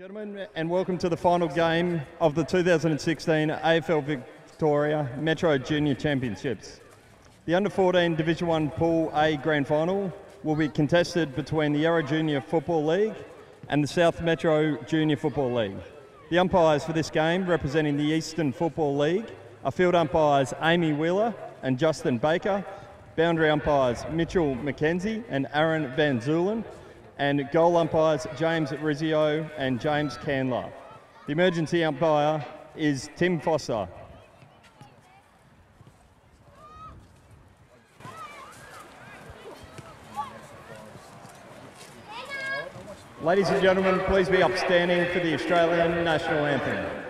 Gentlemen, and welcome to the final game of the 2016 AFL Victoria Metro Junior Championships. The Under-14 Division 1 Pool A Grand Final will be contested between the Yarra Junior Football League and the South Metro Junior Football League. The umpires for this game, representing the Eastern Football League, are field umpires Amy Wheeler and Justin Baker, boundary umpires Mitchell McKenzie and Aaron Van Zulen, and goal umpires James Rizzio and James Candler. The emergency umpire is Tim Foster. Ladies and gentlemen, please be upstanding for the Australian National Anthem.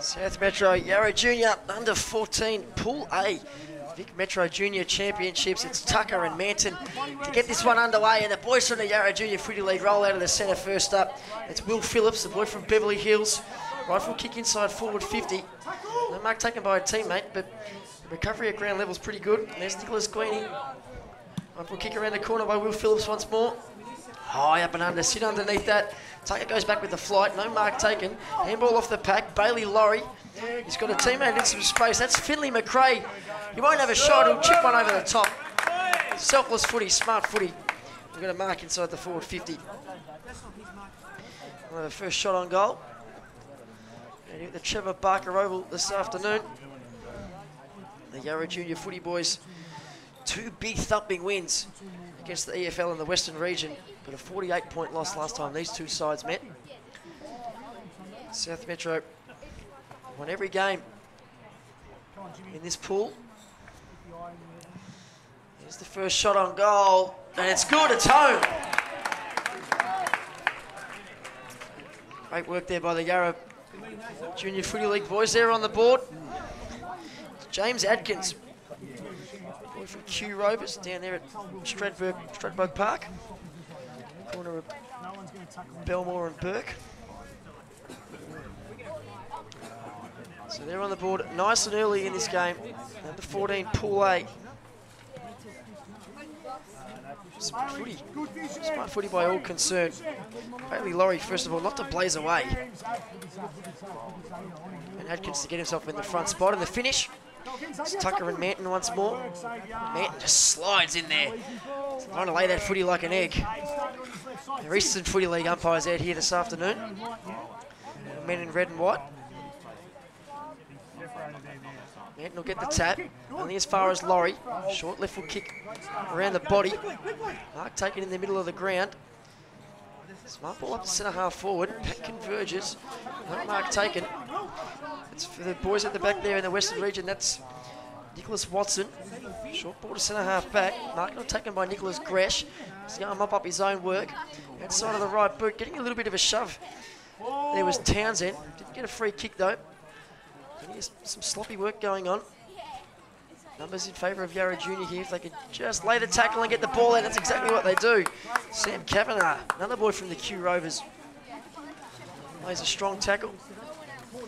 South Metro Yarra Junior Under 14 Pool A Vic Metro Junior Championships. It's Tucker and Manton to get this one underway, and the boys from the Yarra Junior Footy League roll out of the centre first up. It's Will Phillips, the boy from Beverly Hills. Rifle kick inside forward 50. No mark taken by a teammate, but the recovery at ground level is pretty good. And there's Nicholas Queenie. Rifle kick around the corner by Will Phillips once more. High up and under, sit underneath that. Tucker goes back with the flight, no mark taken. Handball off the pack, Bailey Laurie. He's got a teammate in some space. That's Finley McRae. He won't have a shot, he'll chip one over the top. Selfless footy, smart footy. We've got a mark inside the forward 50. We'll have a first shot on goal. And at the Trevor Barker Oval this afternoon. The Yarra Junior footy boys, two big thumping wins against the EFL in the Western region, but a 48-point loss last time these two sides met. South Metro won every game in this pool. Here's the first shot on goal, and it's good, it's home. Great work there by the Yarra Junior Footy League boys there on the board. James Adkins, boy from Q Rovers, down there at Stradbroke Park. Corner of Belmore and Burke. So they're on the board nice and early in this game. Under 14 Pool A. Smart footy. Smart footy by all concerned. Bailey Laurie, first of all, not to blaze away. And Adkins to get himself in the front spot. And the finish, it's Tucker and Manton once more. Manton just slides in there. Trying to lay that footy like an egg. The Eastern Footy League umpires out here this afternoon. Men in red and white. Manton will get the tap, only as far as Laurie. Short left foot kick around the body. Mark taken in the middle of the ground. Smart ball up to centre half forward. Pack converges. No mark taken. It's for the boys at the back there in the Western region. That's Nicholas Watson. Short ball to centre half back. Mark not taken by Nicholas Gresh. He's going to mop up his own work. Outside of the right boot, getting a little bit of a shove. There was Townsend. Didn't get a free kick though. There's some sloppy work going on. Numbers in favour of Yarra Junior here. If they could just lay the tackle and get the ball out, that's exactly what they do. Sam Kavenagh, another boy from the Q Rovers. Lays a strong tackle. Ball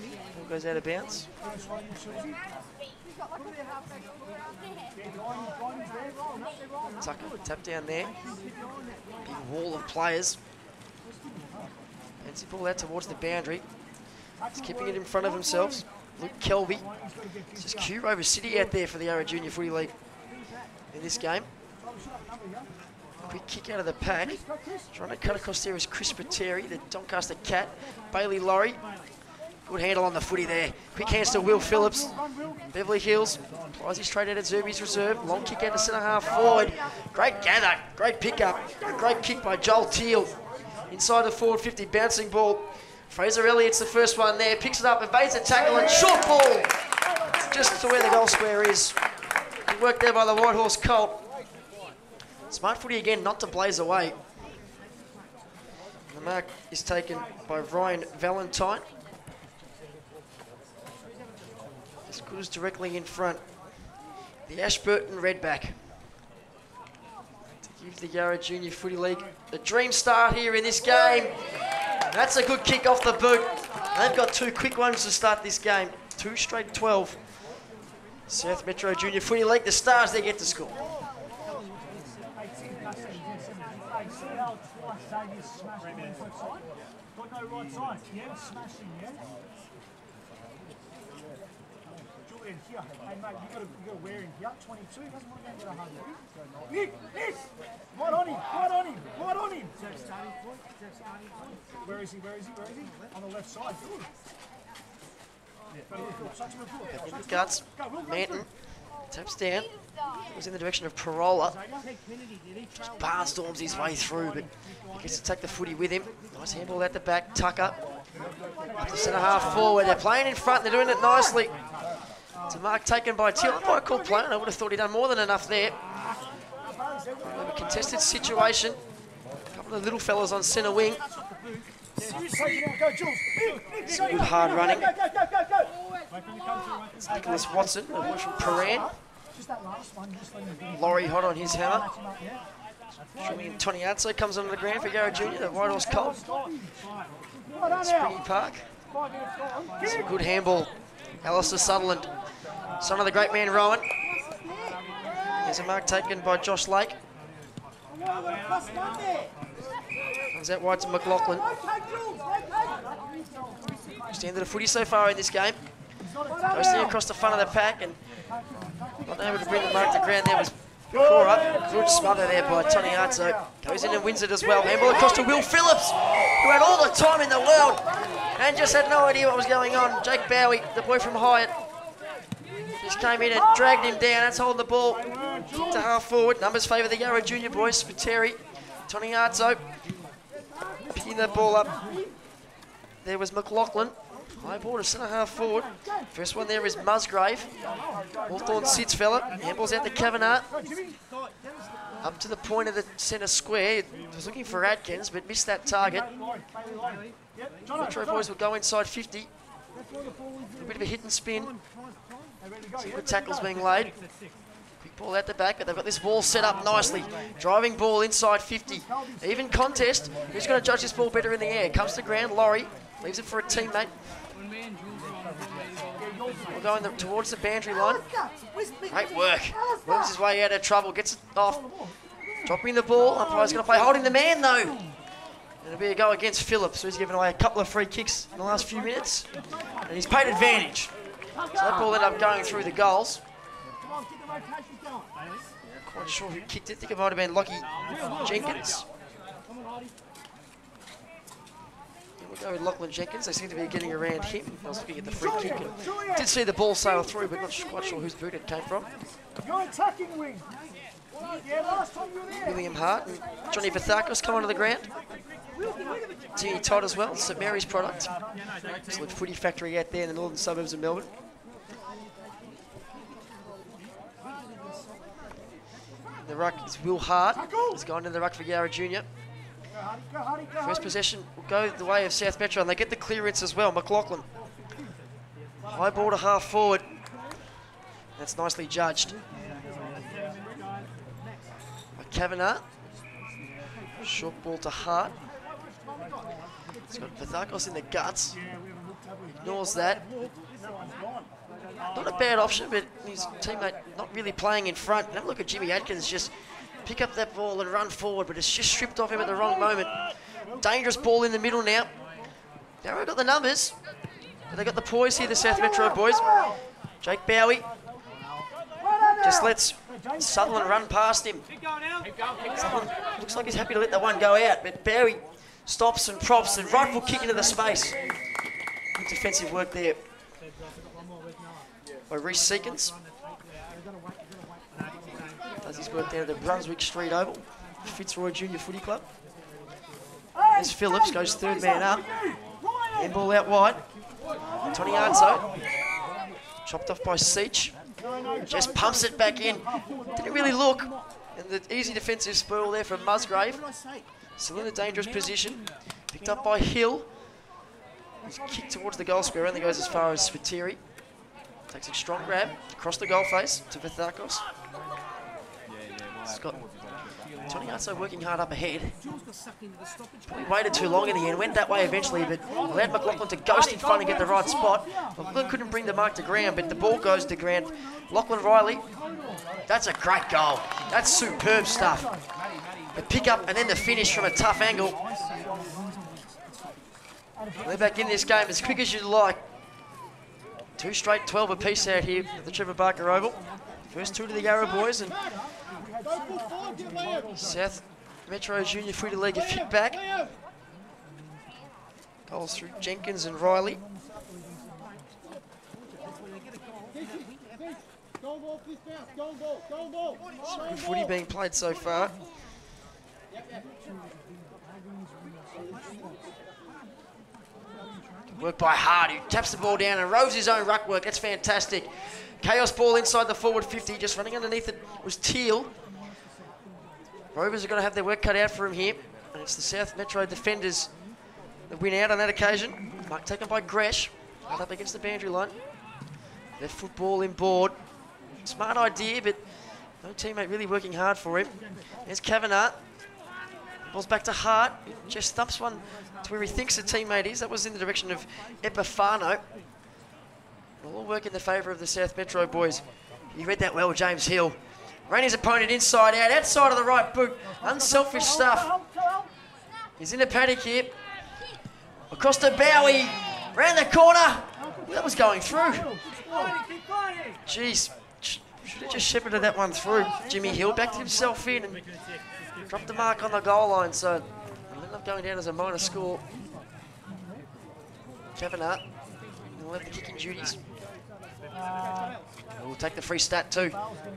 goes out of bounds. Tucker, tap down there. Big wall of players. Fancy ball out towards the boundary. He's keeping it in front of himself. Luke Kelvie. It's just Q Rover City out there for the Yarra Junior Footy League in this game. Quick kick out of the pack. Trying to cut across there is Chris Spiteri, the Doncaster Cat. Bailey Laurie. Good handle on the footy there. Quick hands to Will Phillips. Beverly Hills applies his straight out at Zerby's reserve. Long kick out to centre half forward. Great gather, great pickup. A great kick by Joel Teal. Inside the forward 50, bouncing ball. Fraser Elliott's the first one there. Picks it up, evades a tackle and short ball. Just to where the goal square is. Good work there by the White Horse Colt. Smart footy again, not to blaze away. The mark is taken by Ryan Valentine. As good as directly in front. The Ashburton Redback. To give the Yarra Junior Footy League a dream start here in this game. That's a good kick off the boot. They've got two quick ones to start this game. 2 straight 12. South Metro Junior Footy League, the Stars, they get to score. Here. Hey mate, you got to wear in here. 22 doesn't want to go and get a hug. Nick! Right on him! Right on him! Right on him! Where is he? Where is he? Where is he? On the left side. In the guts, Manton taps down. Was in the direction of Parola. Just barnstorms his way through, but he gets to take the footy with him. Nice handball out the back. Tucker up to centre half forward. They're playing in front. They're doing it nicely. It's a mark taken by Teal. Not quite called play. I would have thought he'd done more than enough there. A contested situation. A couple of little fellas on centre wing. Some good hard running. It's Nicholas Watson, a boy from Paran. Laurie hot on his hammer. Toniazzo comes onto the ground for Yarra Junior, the White Horse Colt. Springy Park. Some good handball. Alistair Sutherland, son of the great man Rowan. There's a mark taken by Josh Lake. Comes out wide to McLaughlin. Just the end of the footy so far in this game. Goes there across the front of the pack and not able to bring the mark to ground. There was Cora. Good smother there by Toniazzo. Goes in and wins it as well. Handball across to Will Phillips, who had all the time in the world and just had no idea what was going on. Jake Bowie, the boy from Hyatt, just came in and dragged him down. That's holding the ball to half forward. Numbers favour the Yarra Junior boys. Spiteri, Toniazzo picking the ball up. There was McLaughlin. High ball to centre half forward. First one there is Musgrave. Hawthorn sits fella. Handballs out to Kavenagh. Up to the point of the centre square. He was looking for Adkins, but missed that target. Metro boys will go inside 50. A bit of a hit and spin. Some good tackles being laid. Quick ball out the back, but they've got this ball set up nicely. Driving ball inside 50. Even contest. Who's going to judge this ball better in the air? Comes to ground, Laurie. Leaves it for a teammate. We're going towards the boundary line. Great work. Worms his way out of trouble. Gets it off. Dropping the ball. Umpire's going to play holding the man though. It'll be a go against Phillips, who's given away a couple of free kicks in the last few minutes. And he's paid advantage. So that ball ended up going through the goals. Quite sure who kicked it. I think it might have been Lockie Jenkins. We'll go with Lachlan Jenkins. They seem to be getting around him. I was looking at the free kick and did see the ball sail through, but not quite sure whose boot it came from. William Hart and Johnny Vathakos come onto the ground. Timmy Todd as well, St Mary's product. Excellent footy factory out there in the northern suburbs of Melbourne. The ruck is Will Hart. He's gone to the ruck for Yarra Junior. First possession will go the way of South Metro, and they get the clearance as well. McLaughlin. High ball to half forward. That's nicely judged. By Kavenagh. Short ball to Hart. He's got Vathakos in the guts. Ignores that. Not a bad option, but his teammate not really playing in front. Have a look at Jimmy Adkins just pick up that ball and run forward, but it's just stripped off him at the wrong moment. Dangerous ball in the middle now. Yarra got the numbers, but they got the poise here, the South Metro boys. Jake Bowie just lets Sutherland run past him. Sutherland looks like he's happy to let that one go out, but Bowie stops and props and right foot kick into the space. Good defensive work there by Reece Seekins. Does his work down at the Brunswick Street Oval, Fitzroy Junior Footy Club. As Phillips goes third man up, handball out wide. Toniazzo, chopped off by Seach, just pumps it back in. Didn't really look, and the easy defensive spoil there from Musgrave. Still in a dangerous position, picked up by Hill. He's kicked towards the goal square, only goes as far as Spiteri. Takes a strong grab across the goal face to Vithakos. Scott Toniazzo working hard up ahead. Probably waited too long in the end, went that way eventually, but allowed McLaughlin to ghost in front and get the right spot. McLaughlin couldn't bring the mark to ground, but the ball goes to ground. Lachlan Riley, that's a great goal. That's superb stuff. The pick up and then the finish from a tough angle. They're back in this game as quick as you'd like. 2 straight 12 apiece out here at the Trevor Barker Oval. First 2 to the Yarra boys, and South Metro Junior Footy League a kick back. Goals through Jenkins and Riley. Some good footy being played so far. Work by Hart, who taps the ball down and rows his own ruck work. That's fantastic. Chaos ball inside the forward 50, just running underneath it was Teal. Rovers are going to have their work cut out for him here. And it's the South Metro defenders that win out on that occasion. Mark taken by Gresh, right up against the boundary line. Their football in board. Smart idea, but no teammate really working hard for him. There's Kavenagh. Ball's back to Hart. Just thumps one to where he thinks the teammate is. That was in the direction of Epifano. All work in the favour of the South Metro boys. You read that well, James Hill. Ran his opponent inside out, outside of the right boot. Unselfish stuff. He's in the paddock here. Across to Bowie. Round the corner. That was going through. Jeez. Should have just shepherded that one through. Jimmy Hill backed himself in and dropped the mark on the goal line, so it ended up going down as a minor score. Kavanagh will have the kicking duties. We'll take the free stat too.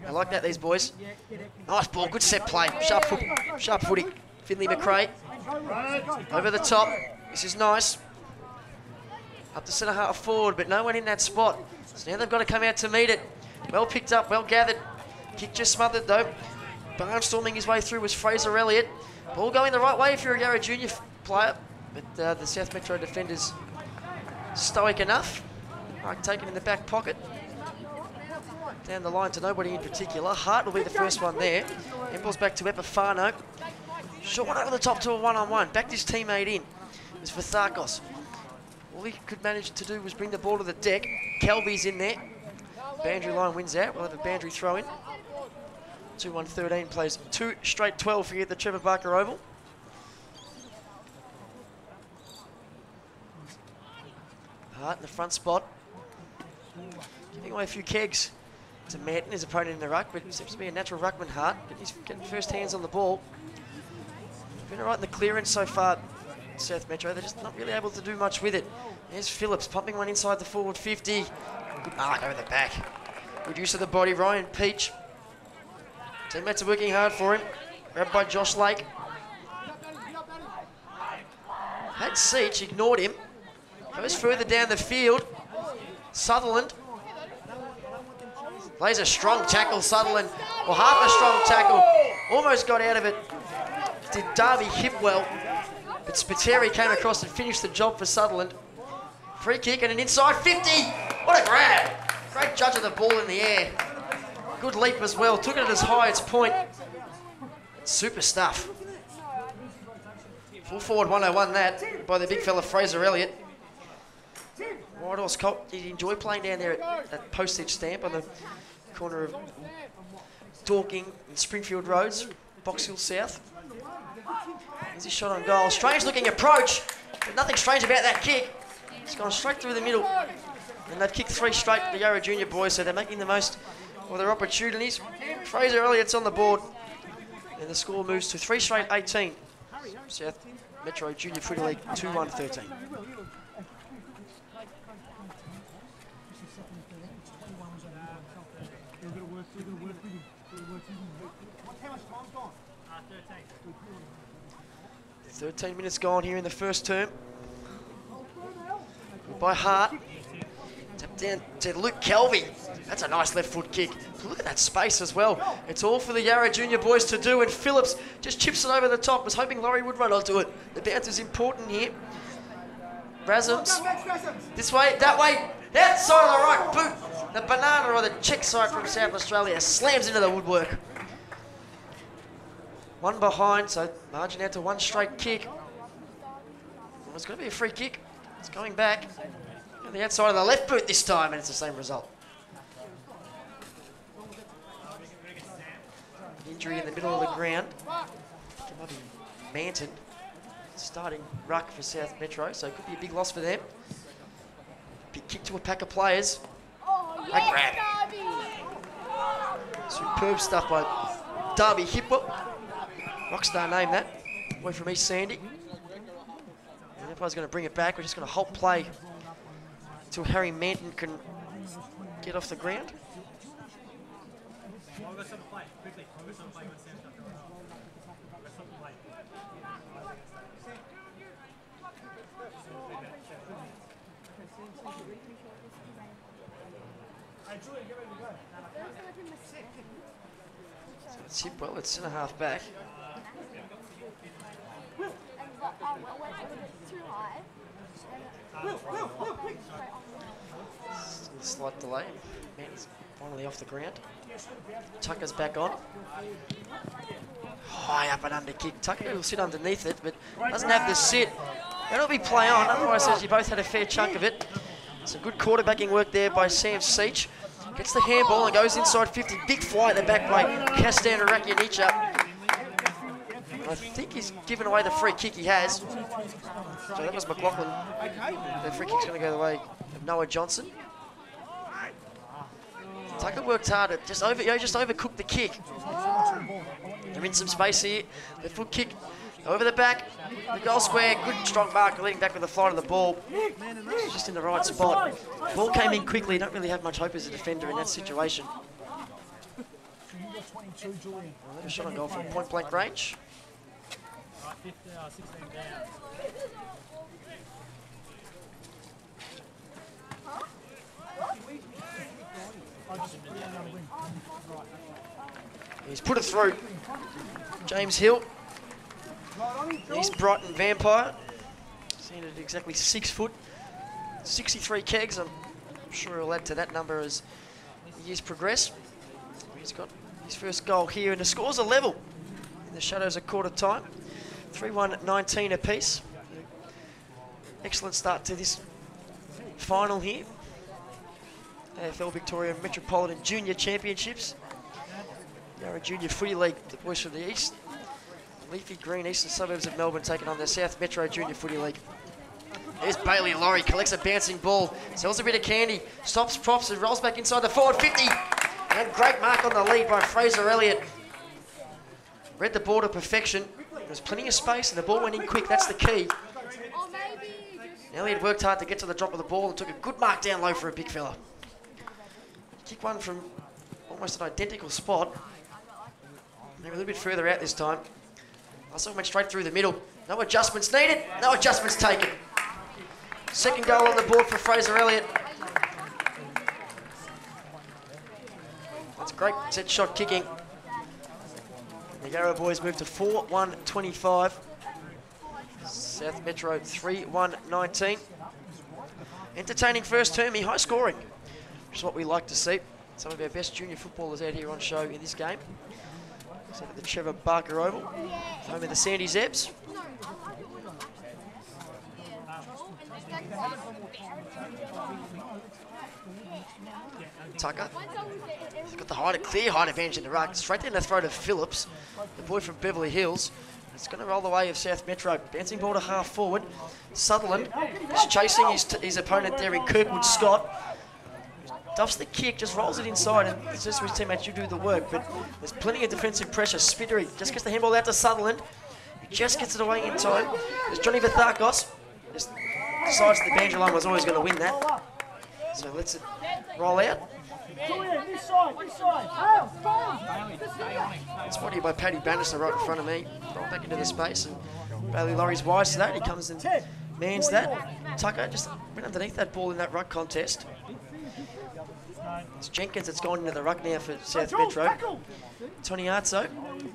I like that, these boys. Nice ball, good set play. Sharp footy. Finley McRae. Over the top. This is nice. Up to centre half forward, but no one in that spot. So now they've got to come out to meet it. Well picked up, well gathered. Kick just smothered though. Barnstorming his way through was Fraser Elliot. Ball going the right way if you're a Yarra Junior player, but the South Metro defenders stoic enough. Mark taken in the back pocket. Down the line to nobody in particular. Hart will be the first one there. Handball's back to Epifano. Short one over the top to a one-on-one. Backed his teammate in. It was Vithakos. All he could manage to do was bring the ball to the deck. Kelvie's in there. Boundary line wins out. We'll have a boundary throw in. 2-1-13 plays 2 straight 12 here at the Trevor Barker Oval. Hart in the front spot. Giving away a few kegs to Manton, his opponent in the ruck, but seems to be a natural ruckman, Hart. But he's getting first hands on the ball. Been all right in the clearance so far, South Metro. They're just not really able to do much with it. There's Phillips pumping one inside the forward 50. Good mark over the back. Good use of the body, Ryan Peach. Teammates are working hard for him. Grabbed by Josh Lake. Had Seach, ignored him. Goes further down the field. Sutherland. Plays a strong tackle, Sutherland. Well, half a strong tackle. Almost got out of it. Did Darby Hipwell. But Spiteri came across and finished the job for Sutherland. Free kick and an inside 50. What a grab. Great judge of the ball in the air. Good leap as well. Took it at as high as point. Super stuff. Full forward 101 that by the big fella Fraser Elliot. Whitehorse Colt, did you enjoy playing down there at Postage Stamp on the corner of Dorking and Springfield Roads, Box Hill South? Here's his shot on goal. Strange looking approach, but nothing strange about that kick. It's gone straight through the middle. And they've kicked 3 straight, the Yarra Junior boys, so they're making the most of their opportunities. Fraser Elliott's on the board. And the score moves to 3 straight 18. South Metro Junior Footy League 2-1-13. How much time's gone? 13 minutes gone here in the first term. By Hart. Tap down to Luke Kelvie. That's a nice left foot kick. Look at that space as well. It's all for the Yarra Junior boys to do, and Phillips just chips it over the top. Was hoping Laurie would run onto it. The bounce is important here. Razums. This way, that way. Outside of the right boot. The banana or the check side from South Australia slams into the woodwork. 1 behind, so margin out to 1 straight kick. Well, it's going to be a free kick. It's going back. On the outside of the left boot this time, and it's the same result. Injury in the middle of the ground. I think it might be Manton. Starting ruck for South Metro, so it could be a big loss for them. Big kick to a pack of players. Oh, A grab. Superb stuff by Darby Hipwell. Rockstar name that. Away from East Sandy. The umpire's going to bring it back. We're just going to halt play until Harry Manton can get off the ground. So it's Hipwell, it's centre half back. Slight delay. Manton's finally off the ground. Tucker's back on. High up and under kick. Tucker will sit underneath it, but doesn't have the sit. That'll be play on. Otherwise, as you both had a fair chunk of it. Some good quarterbacking work there by Sam Seach. Gets the handball and goes inside 50. Big fly at the back by Castan Rakianica. I think he's given away the free kick he has. So that was McLaughlin. The free kick's going to go the way of Noah Johnson. Tucker worked hard at just overcooked the kick. They're in some space here. The foot kick over the back. The goal square, good strong mark, leading back with the flight of the ball. Just in the right spot. Ball came in quickly. Don't really have much hope as a defender in that situation. Another shot on goal from point blank range. He's put it through. James Hill. East Brighton Vampire. Seen at exactly 6 foot. 63 kegs. I'm sure he'll add to that number as the years progress. He's got his first goal here, and the scores are level in the shadows of quarter time. 3-1-19 apiece. Excellent start to this final here. AFL Victoria Metropolitan Junior Championships. Yarra Junior Footy League, the boys from the east. Leafy Green, eastern suburbs of Melbourne, taking on the South Metro Junior Footy League. There's Bailey Laurie, collects a bouncing ball, sells a bit of candy, stops props and rolls back inside the forward 50. And great mark on the lead by Fraser Elliot. Read the ball to perfection. There was plenty of space and the ball went in quick, that's the key. Elliot worked hard to get to the drop of the ball and took a good mark down low for a big fella. Kick one from almost an identical spot. They were a little bit further out this time. Russell went straight through the middle. No adjustments needed, no adjustments taken. Second goal on the board for Fraser Elliot. That's great set shot kicking. The Yarra boys move to 4-1-25. South Metro 3-1-19. Entertaining first term, high scoring, which is what we like to see. Some of our best junior footballers out here on show in this game. So at the Trevor Barker Oval, home of the Sandy Zebs. Tucker. He's got the clear height advantage in the ruck. Straight down the throat of Phillips, the boy from Beverly Hills. It's going to roll the way of South Metro. Bouncing ball to half forward. Sutherland is chasing his opponent there in Kirkwood Scott. Duffs the kick, just rolls it inside, and it's just his teammates, you do the work. But there's plenty of defensive pressure. Spiteri just gets the handball out to Sutherland. He just gets it away in time. There's Johnny Vathakos. Just decides the banjo line was always going to win that. So lets it roll out. Spotted by Paddy Bannister right in front of me. Roll back into the space, and Bailey Laurie's wise to that. He comes and mans that. Tucker just went underneath that ball in that ruck contest. It's Jenkins that's gone into the ruck now for South Metro. Toniazzo,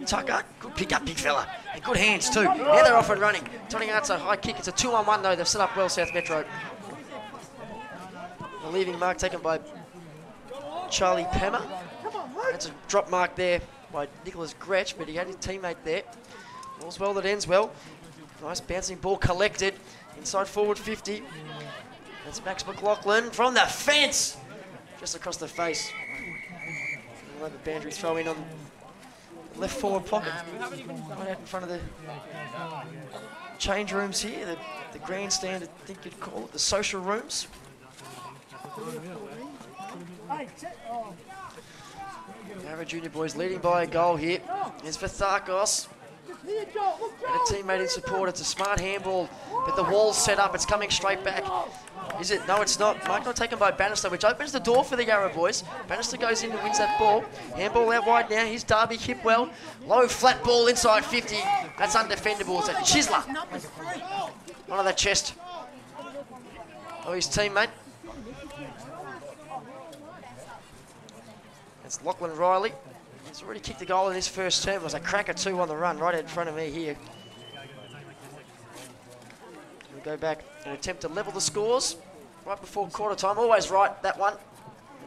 Tucker, good pick up, big fella, and good hands too. Now they're off and running. Toniazzo, high kick. It's a 2-on-1 though. They've set up well, South Metro. The leaving mark taken by Charlie Pemmer. That's a drop mark there by Nicholas Gretsch, but he had his teammate there. All's well that ends well. Nice bouncing ball collected inside forward 50. That's Max McLaughlin from the fence, just across the face. We'll have a boundary throw in on the left forward pocket, right out in front of the change rooms here, the grandstand, I think you'd call it, the social rooms. Yarra Junior boys leading by a goal here. Here's Vathakos. And a teammate in support. It's a smart handball, but the wall's set up. It's coming straight back. Is it? No, it's not. Mark not taken by Bannister, which opens the door for the Yarra boys. Bannister goes in and wins that ball. Handball out wide now. Here's Darby Hipwell. Low flat ball inside 50. That's undefendable. It's a Chisler. One of the chest of his teammate. It's Lachlan Riley. He's already kicked the goal in his first term. It was a cracker 2 on the run right in front of me here. We go back and attempt to level the scores right before quarter time. Always right, that one.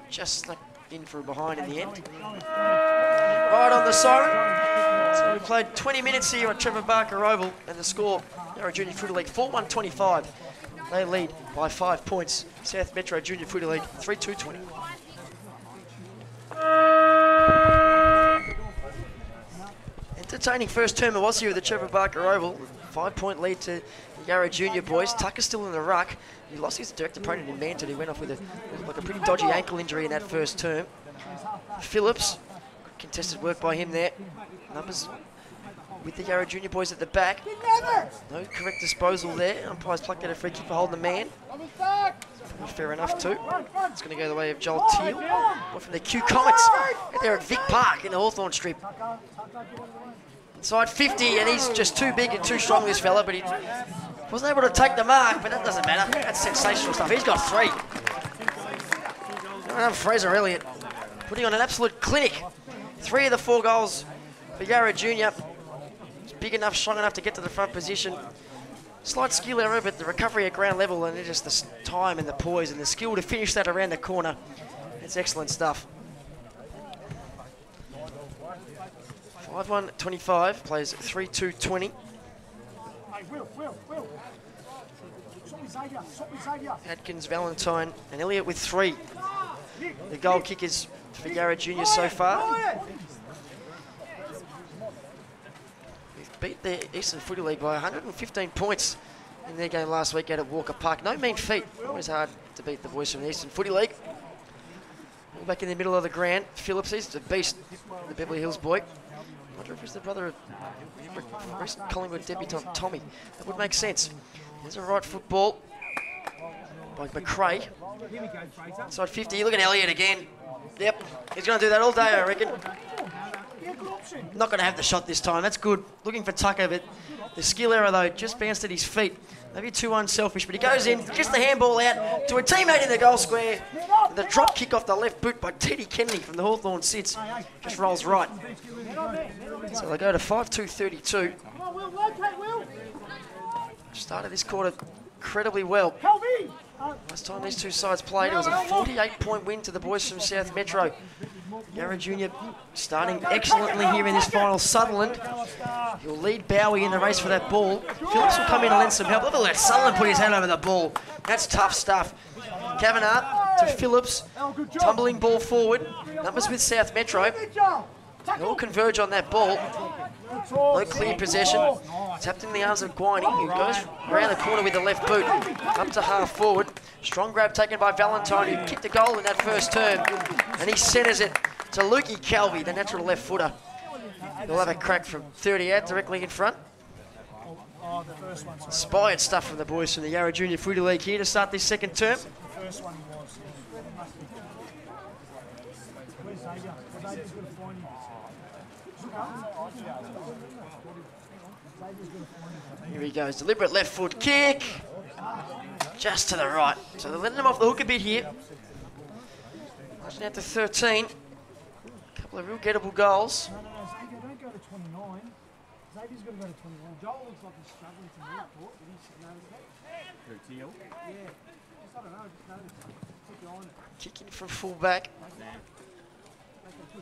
Just snuck in for a behind in the end. Right on the siren. So we played 20 minutes here at Trevor Barker Oval, and the score, Yarra Junior Footy League 4-1-25. They lead by 5 points. South Metro Junior Footy League 3-2-20. Entertaining first term it was here at the Trevor Barker Oval. 5-point lead to the Yarra Junior boys. Tucker's still in the ruck. He lost his direct opponent in Manton. He went off with a pretty dodgy ankle injury in that first term. Phillips, good contested work by him there. Numbers with the Yarra Junior boys at the back. No correct disposal there. Umpires plucked out a free kick for holding the man. Fair enough too. It's going to go the way of Joel Teal. From the Q Comets out there at Vic Park in the Hawthorn strip. Inside 50, and he's just too big and too strong, this fella, but he wasn't able to take the mark, but that doesn't matter. That's sensational stuff. He's got 3. Fraser Elliot putting on an absolute clinic. 3 of the 4 goals for Yarra Junior. He's big enough, strong enough to get to the front position. Slight skill error, but the recovery at ground level and just the time and the poise and the skill to finish that around the corner. It's excellent stuff. 5-1-25, plays 3-2-20. Adkins, Valentine and Elliot with 3. The goal kickers for Yarra Junior so far. We've beat the Eastern Footy League by 115 points in their game last week out at Walker Park. No mean feat. Always hard to beat the boys from the Eastern Footy League. All back in the middle of the ground. Phillips, he's a beast, the Beverly Hills boy. I wonder if he's the brother of recent Collingwood debutant Tommy. That would make sense. There's a right football by McRae. Inside 50, look at Elliot again. Yep, he's going to do that all day, I reckon. Not going to have the shot this time, that's good. Looking for Tucker, but the skill error though, just bounced at his feet. Maybe too unselfish, but he goes in, gets the handball out to a teammate in the goal square. The drop kick off the left boot by Teddy Kennedy from the Hawthorn Sits. Just rolls right. So they go to 5-2-32. Started this quarter incredibly well. Last time these two sides played, it was a 48-point win to the boys from South Metro. Yarra Junior starting excellently here in this final. Sutherland, he'll lead Bowie in the race for that ball. Phillips will come in and lend some help. Look at that, Sutherland put his hand over the ball. That's tough stuff. Kavenagh to Phillips. Tumbling ball forward. Numbers with South Metro. They all converge on that ball. No clear possession. Tapped in the arms of Guiney, who goes around the corner with the left boot. Up to half forward. Strong grab taken by Valentine, who kicked a goal in that first term. And he centres it to Kelvie, the natural left footer. He'll have a crack from 30 out, directly in front. Inspired stuff from the boys from the Yarra Junior Footy League here to start this second term. Here he goes, deliberate left foot kick. Just to the right. So they're letting him off the hook a bit here. Marching out to 13. A couple of real gettable goals. Don't go to 29. Xavier's got to go to 21. Joel looks like he's struggling to move for, but he's noticed that. Yeah. Just, I don't know, just noticed it. Keep your eye on it. Kicking from full back.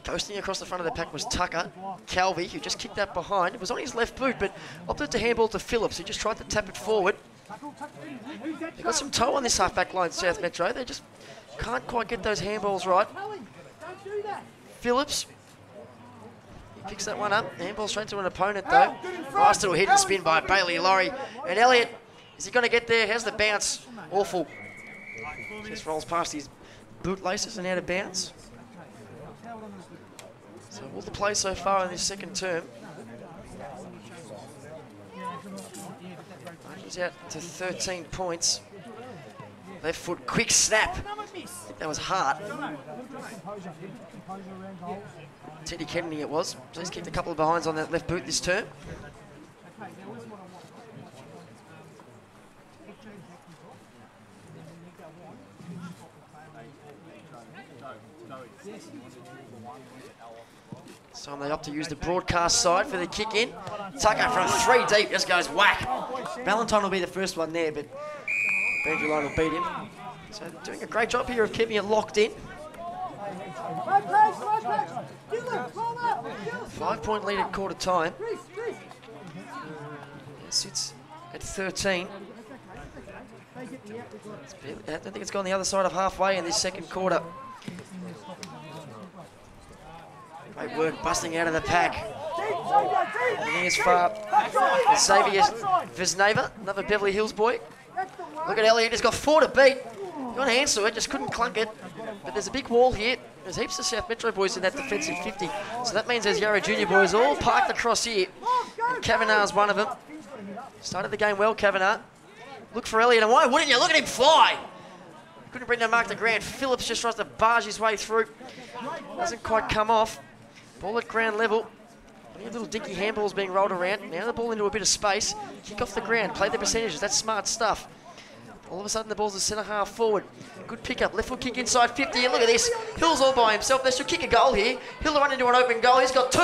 Coasting across the front of the pack was Tucker. Kelvie, who just kicked that behind. It was on his left boot, but opted to handball to Phillips, who just tried to tap it forward. They've got some toe on this half-back line, South Metro. They just can't quite get those handballs right. Phillips. He picks that one up. Handball straight to an opponent, though. Nice little hit and spin by Bailey Laurie. And Elliot, is he going to get there? How's the bounce? Awful. Just rolls past his bootlaces and out of bounds. So all the play so far in this second term. He's out to 13 points. Left foot, quick snap. I think that was hard. Teddy Kennedy it was. So he's kicked a couple of behinds on that left boot this term. So they opt to use the broadcast side for the kick in. Tucker from 3 deep, just goes whack. Valentine will be the first one there, but Boundary line will beat him. So doing a great job here of keeping it locked in. 5-point lead at quarter time. It sits at 13. I don't think it's gone the other side of halfway in this second quarter. Great work busting out of the pack. Looking as far as Xavier Visneva, another Beverly Hills boy. Look at Elliot, he's got 4 to beat. He got hands to it, just couldn't clunk it. But there's a big wall here. There's heaps of South Metro boys in that defensive 50. So that means there's Yarra Junior boys all parked across here. And Kavanagh's one of them. Started the game well, Kavenagh. Look for Elliot, and why wouldn't you? Look at him fly! Couldn't bring that mark to ground. Phillips just tries to barge his way through. Doesn't quite come off. Ball at ground level. Little dinky handballs being rolled around. Now the ball into a bit of space. Kick off the ground. Play the percentages. That's smart stuff. All of a sudden the ball's a centre half forward. Good pickup. Left foot kick inside 50. And look at this. Hill's all by himself. They should kick a goal here. Hill will run into an open goal. He's got 2.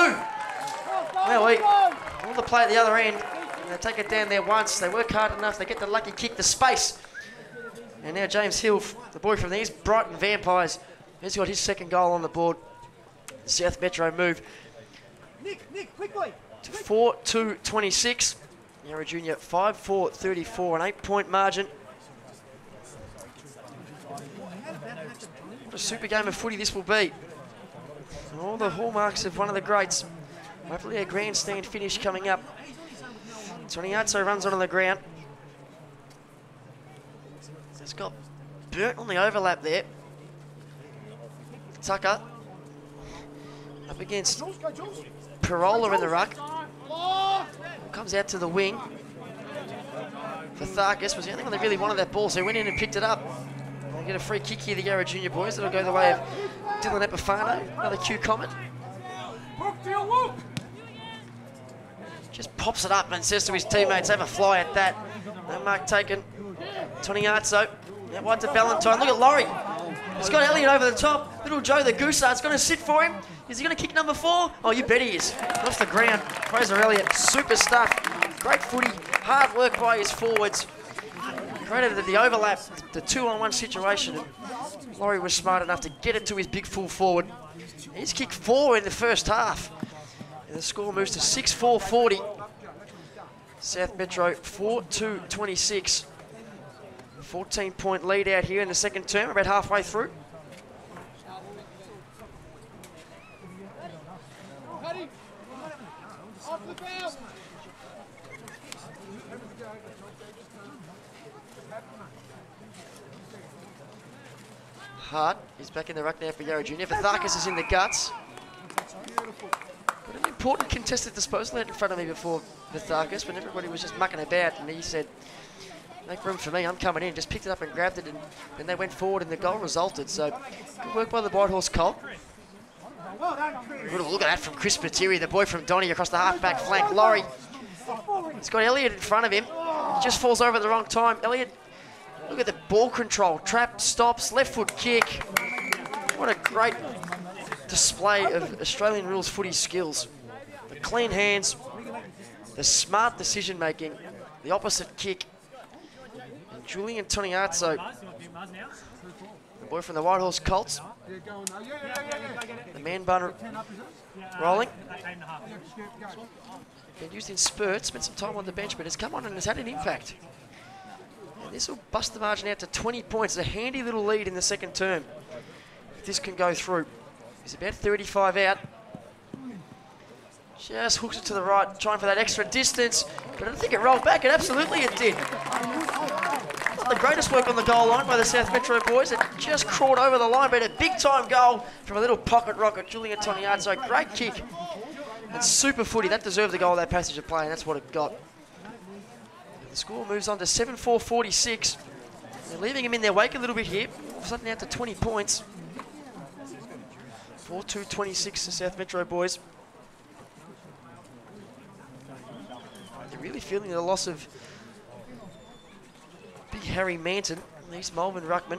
Well, all the play at the other end. And they take it down there once. They work hard enough. They get the lucky kick, the space. And now James Hill, the boy from these Brighton Vampires, he's got his second goal on the board. South Metro move. Nick, quickly. To 4-2-26. Yarra Junior 5-4-34, an 8-point margin. What a super game of footy this will be. And all the hallmarks of one of the greats. Hopefully a grandstand finish coming up. Toniazzo runs onto the ground. It's got burnt on the overlap there. Tucker up against Parola in the ruck. Comes out to the wing. Vatharkis was the only one that really wanted that ball, so he went in and picked it up. They get a free kick here, the Yarra Junior boys. That'll go the way of Dylan Epifano. Another Q comment. Just pops it up and says to his teammates, have a fly at that. No mark taken. Toniazzo. Now wide to Valentine. Look at Laurie. He's got Elliot over the top. Little Joe the Gooseart's going to sit for him. Is he going to kick number 4? Oh, you bet he is. Off the ground. Fraser Elliot. Super stuff. Great footy. Hard work by his forwards. Created the overlap, the 2-on-1 situation. And Laurie was smart enough to get it to his big full forward. He's kicked 4 in the first half. And the score moves to 6-4-40. South Metro 4-2-26. 14-point lead out here in the second term, about halfway through. Hart is back in the ruck now for Yarra Junior. Epifano is in the guts. Got an important contested disposal out in front of me before Epifano, when everybody was just mucking about, and he said, make room for me, I'm coming in. Just picked it up and grabbed it, and then they went forward and the goal resulted. So good work by the White Horse Colt. Good look at that from Chris Spiteri, the boy from Donny across the half-back flank. Laurie, he's got Elliot in front of him. He just falls over at the wrong time. Elliot, look at the ball control. Trap, stops, left foot kick. What a great display of Australian rules footy skills. The clean hands, the smart decision making, the opposite kick. And Julian Toniazzo, the boy from the White Horse Colts. The man bun rolling. Been used in spurts, spent some time on the bench, but has come on and has had an impact. And this will bust the margin out to 20 points. A handy little lead in the second term. If this can go through. He's about 35 out. Just hooks it to the right, trying for that extra distance. But I don't think it rolled back, and absolutely it did. Not the greatest work on the goal line by the South Metro boys. It just crawled over the line, but a big-time goal from a little pocket rocket. Julian Toniazzo, great kick. And super footy. That deserved the goal, that passage of play, and that's what it got. The score moves on to 7-4-46. They're leaving him in their wake a little bit here. All of a sudden out to 20 points. 4-2-26 the South Metro boys. They're really feeling the loss of Big Harry Manton. He's Mulvin Ruckman.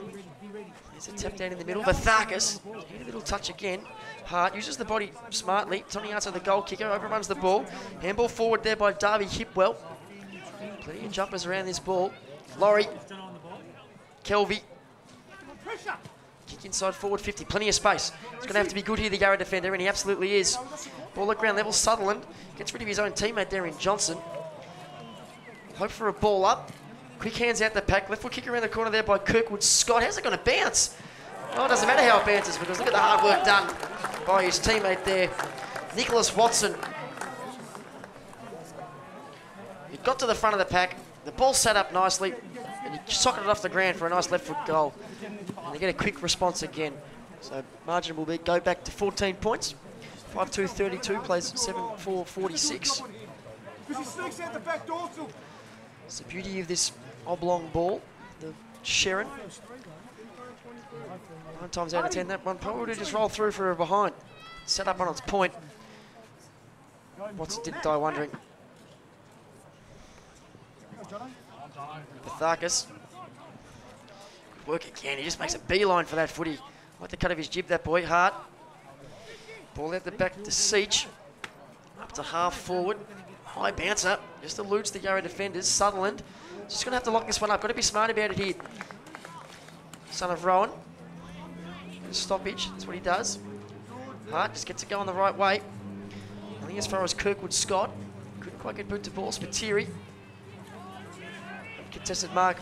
There's a tap down in the middle. Vatharkas, a little touch again. Hart uses the body smartly. Toniazzo, the goal kicker, overruns the ball. Handball forward there by Darby Hipwell. Plenty of jumpers around this ball. Laurie. Kelvie. Kick inside forward 50. Plenty of space. It's going to have to be good here, the Yarra defender, and he absolutely is. Ball at ground level. Sutherland gets rid of his own teammate there in Johnson. Hope for a ball up. Quick hands out the pack. Left foot kick around the corner there by Kirkwood Scott. How's it going to bounce? Oh, it doesn't matter how it bounces because look at the hard work done by his teammate there, Nicholas Watson. He got to the front of the pack. The ball sat up nicely and he socketed it off the ground for a nice left foot goal. And they get a quick response again. So margin will go back to 14 points. 5-2-32 plays 7-4-46. It's the beauty of this oblong ball, the Sharon. 9 times out of 10, that one probably would have just rolled through for a behind. Set up on its point. Watson didn't die wondering. Vatharkas. Good work again. He just makes a beeline for that footy. Like the cut of his jib, that boy. Hart. Ball out the back to Seach. Up to half forward. High bouncer. Just eludes the Yarra defenders. Sutherland. Just going to have to lock this one up. Got to be smart about it here. Son of Rowan. Stoppage. That's what he does. Hart just gets it going the right way. I think as far as Kirkwood Scott. Couldn't quite get boot to ball. Spiteri. Contested mark.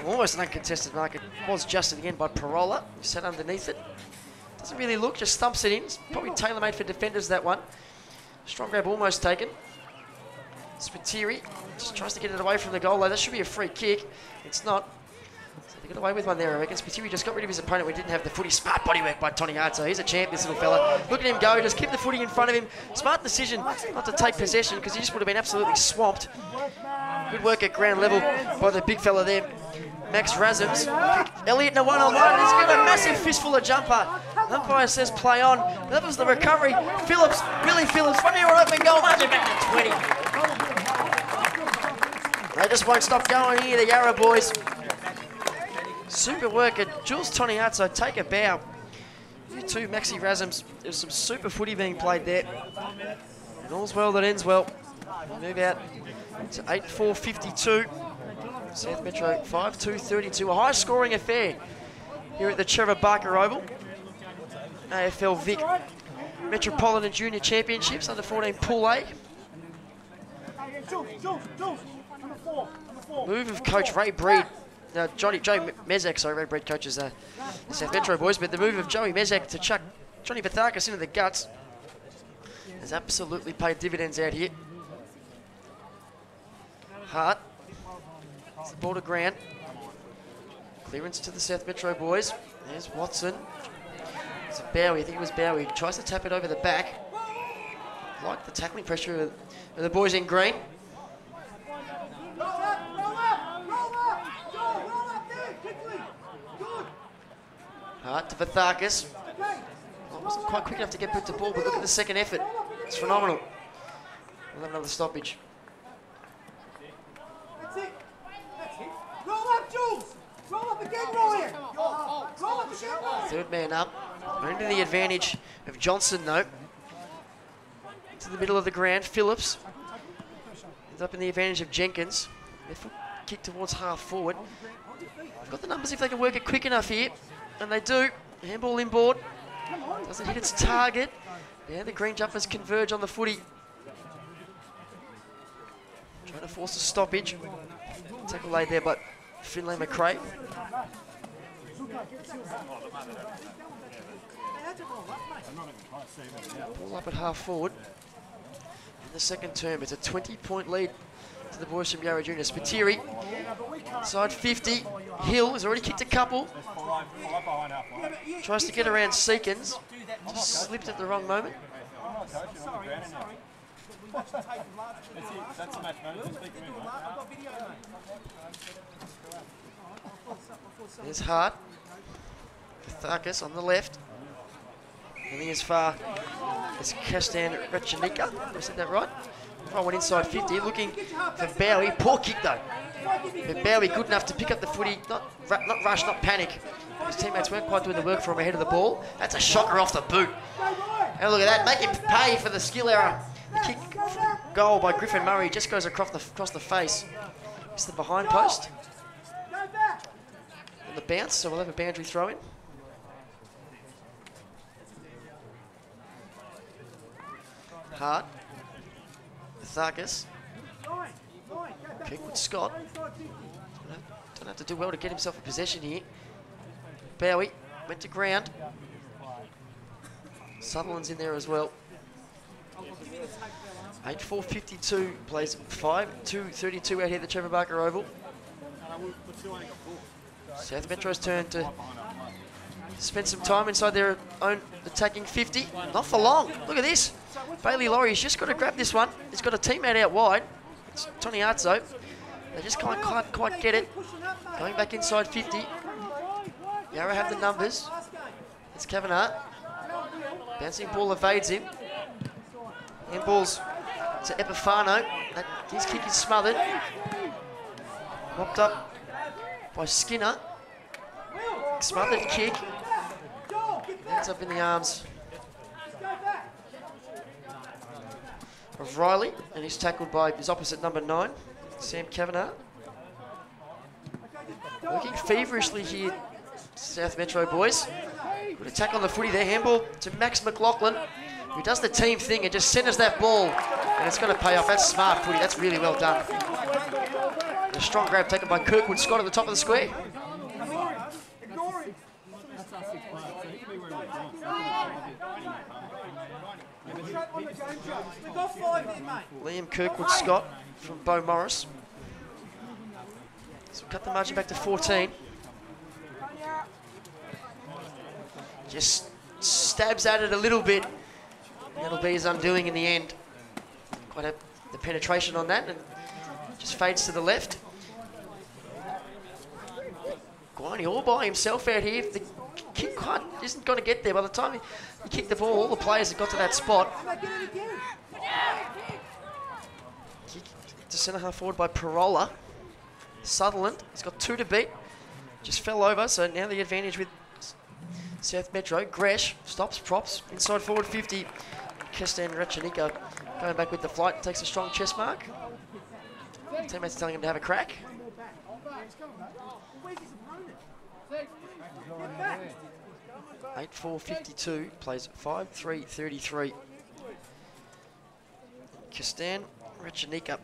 Almost an uncontested mark. It was just at the end by Parola. He sat underneath it. Doesn't really look, just stumps it in. It's probably tailor-made for defenders, that one. Strong grab almost taken. Spiteri just tries to get it away from the goal line. That should be a free kick. It's not. So they got away with one there, I reckon. Spiteri just got rid of his opponent when he didn't have the footy. Smart bodywork by Toniazzo. He's a champ, this little fella. Look at him go. Just keep the footy in front of him. Smart decision not to take possession because he just would have been absolutely swamped. Good work at ground level by the big fella there, Max Razums. Elliot in a one-on-one. He's got a massive fistful of jumper. Umpire says play on. That was the recovery. Phillips, Billy Phillips, front of open goal, margin back to 20. They just won't stop going here, the Yarra boys. Super work at Jules Toniazzo. Take a bow. You too, Maxi Razums. There's some super footy being played there. And all's well that ends well. Move out to 8-4-52. South Metro 5-2-32. A high-scoring affair here at the Trevor Barker Oval. AFL Vic Metropolitan Junior Championships under 14 Pool A. Move of coach Ray Breed Joey Mezek, sorry, Red Bread coaches the South Metro boys, but the move of Joey Mezek to chuck Johnny Vathakis into the guts has absolutely paid dividends out here. Hart, it's the ball to ground. Clearance to the South Metro boys. There's Watson. It's Bowie, I think it was Bowie. Tries to tap it over the back. Like the tackling pressure of the boys in green. Hart to Vathakis. Oh, wasn't quite quick enough to get put to ball, but look at the second effort. It's phenomenal. We'll have another stoppage. That's it. That's it. Roll up, Jules. Roll up again, Ryan. Roll up again, Ryan. Third man up. We're into the advantage of Johnson, though. To the middle of the ground, Phillips. Ends up in the advantage of Jenkins. Left foot kick towards half forward. They've got the numbers if they can work it quick enough here. And they do. Handball inboard. Doesn't hit its target. Yeah, the green jumpers converge on the footy. Trying to force a stoppage. Tackle laid there by Finlay McRae. Ball up at half forward. In the second term, it's a 20-point lead to the boys from Yarra Junior. Spiteri, side 50. Hill has already kicked a couple. Tries to get around Seekins. Just slipped at the wrong moment. There's Hart. Vathakis on the left. Nearly as far as Kastan Rechanika. I said that right? I went inside 50, looking for Bowie. Poor kick though. But Bowie good enough to pick up the footy, not rush, not panic. His teammates weren't quite doing the work for him ahead of the ball. That's a shocker off the boot. And look at that, make him pay for the skill error. The kick goal by Griffin Murray just goes across the face. It's the behind post. And the bounce, so we'll have a boundary throw in. Hart. Vathakis. Kick with Scott. Don't have to do well to get himself a possession here. Bowie went to ground. Sutherland's in there as well. 8-4-52 plays 5-2-32 out here at the Trevor Barker Oval. South Metro's turn to spend some time inside their own attacking 50. Not for long. Look at this. Bailey Laurie's just got to grab this one. He's got a teammate out wide. It's Toniazzo. They just can't quite get it. Going back inside 50. Yarra have the numbers. It's Kavenagh. Bouncing ball evades him. Handballs to Epifano. His kick is smothered. Mopped up by Skinner. Smothered kick. Ends up in the arms of Riley, and he's tackled by his opposite number 9, Sam Kavenagh. Working feverishly here, South Metro boys. Good attack on the footy there. Handball to Max McLaughlin, who does the team thing and just centres that ball, and it's going to pay off. That's smart footy. That's really well done. A strong grab taken by Kirkwood Scott at the top of the square. Liam Kirkwood Scott from Bo Morris. So cut the margin back to 14. Just stabs at it a little bit. That'll be his undoing in the end. Quite the penetration on that, and just fades to the left. Guiney all by himself out here. The kick quite isn't going to get there. By the time he kicked the ball, all the players have got to that spot. Kick to centre half forward by Parola. Sutherland, he's got 2 to beat. Just fell over, so now the advantage with South Metro. Gresh stops, props, inside forward 50. Kestan Rechanika going back with the flight, takes a strong chest mark. Teammates telling him to have a crack. 8-4-52, plays 5-3-33. Kestan Rechanika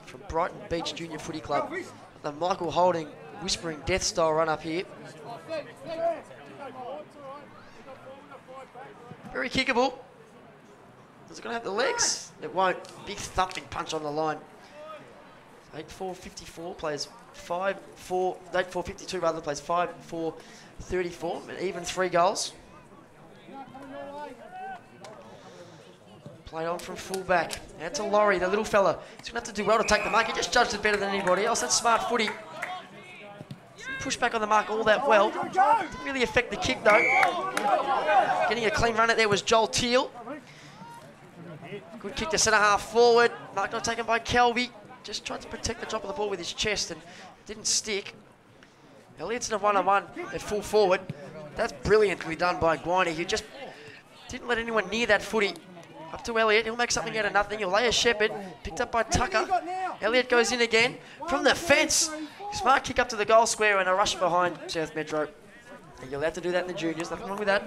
from Brighton Beach Junior Footy Club The Michael Holding whispering death style run up here. Very kickable. Is it going to have the legs? It won't. Big thumping punch on the line. 8-4-54 plays 5-4, 8-4-52 rather, plays 5-4-34, and even 3 goals. Played on from full-back. Out to Laurie, the little fella. He's going to have to do well to take the mark. He just judged it better than anybody else. That's smart footy. Pushed back on the mark all that well. Didn't really affect the kick, though. Getting a clean run at there was Joel Teal. Good kick to centre-half forward. Mark not taken by Kelvie. Just tried to protect the drop of the ball with his chest and didn't stick. Elliot's in a one-on-one at full forward. That's brilliantly done by Guiney, who just didn't let anyone near that footy. Up to Elliot, he'll make something out of nothing. He'll lay a Shepherd, picked up by Tucker. Elliot goes in again from the fence. Smart kick up to the goal square and a rush behind South Metro. And you'll have to do that in the juniors, nothing wrong with that.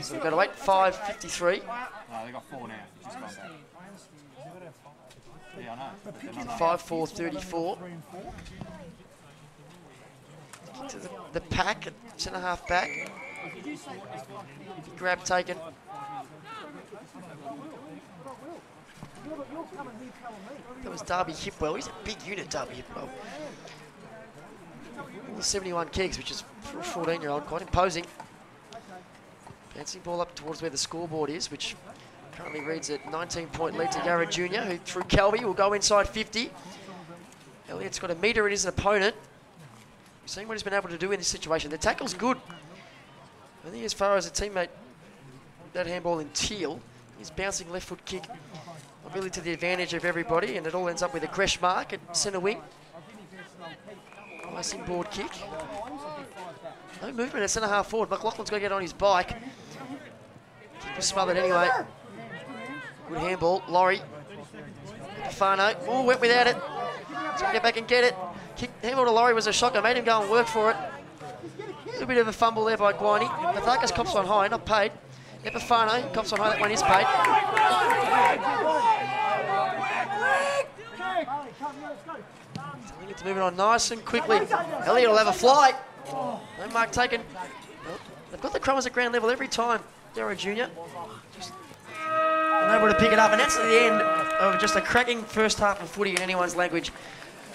So we've got to wait, 5:53. No, they got 4 now. Just gone back. Yeah, I know. 5-4-34. To the pack, centre-half back. Grab taken. That was Darby Hipwell. He's a big unit, Darby Hipwell. All 71 kicks, which is for a 14-year-old quite imposing. Bouncing ball up towards where the scoreboard is, which currently reads at 19-point lead to Yarra Junior, who through Kelvie will go inside 50. Elliot's got a metre in his opponent. We've seen what he's been able to do in this situation. The tackle's good. I think as far as a teammate, that handball in Teal, his bouncing left foot kick, really to the advantage of everybody, and it all ends up with a Gresh mark at centre wing. Nice inboard kick. No movement at centre half forward. McLaughlin's got to get on his bike. Kick was smothered anyway. Good handball. Laurie. Epifano. Oh, went without it. He's going to get back and get it. Kick, handball to Laurie was a shocker. Made him go and work for it. A little bit of a fumble there by Guiney. Mathakas cops on high, not paid. Epifano cops on high, that one is paid. It's moving on nice and quickly. Elliot will have a fly. No mark taken. Well, they've got the crumbers at ground level every time. Yarra Junior. Just unable to pick it up, and that's the end of just a cracking first half of footy in anyone's language.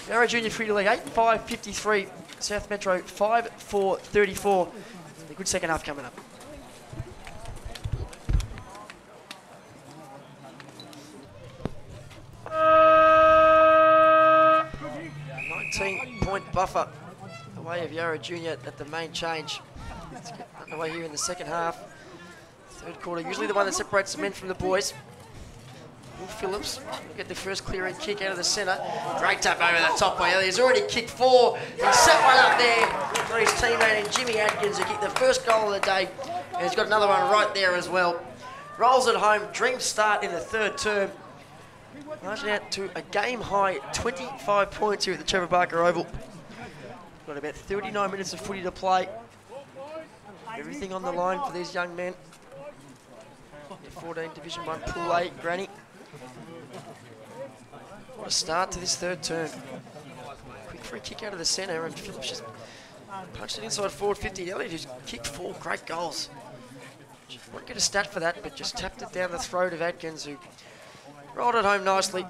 Yarra Junior Free League 8-5-53. South Metro 5-4-34. A good second half coming up. Point buffer away of Yarra Junior at the main change. Let's get underway here in the second half. Third quarter, usually the one that separates the men from the boys. Phillips will get the first clearing kick out of the centre. Great tap over the top by Elliot. He's already kicked 4. He set one up there for his teammate and Jimmy Adkins, who kicked the first goal of the day. And he's got another one right there as well. Rolls it home. Dream start in the third term. Marching out to a game-high 25 points here at the Trevor Barker Oval. Got about 39 minutes of footy to play. Everything on the line for these young men. U14 Division 1 Pool 8, Granny. What a start to this third term. Quick free kick out of the centre, and Phillips just punched it inside forward 50. Elliot just kicked 4 great goals. Won't get a stat for that, but just tapped it down the throat of Adkins, who rolled it home nicely.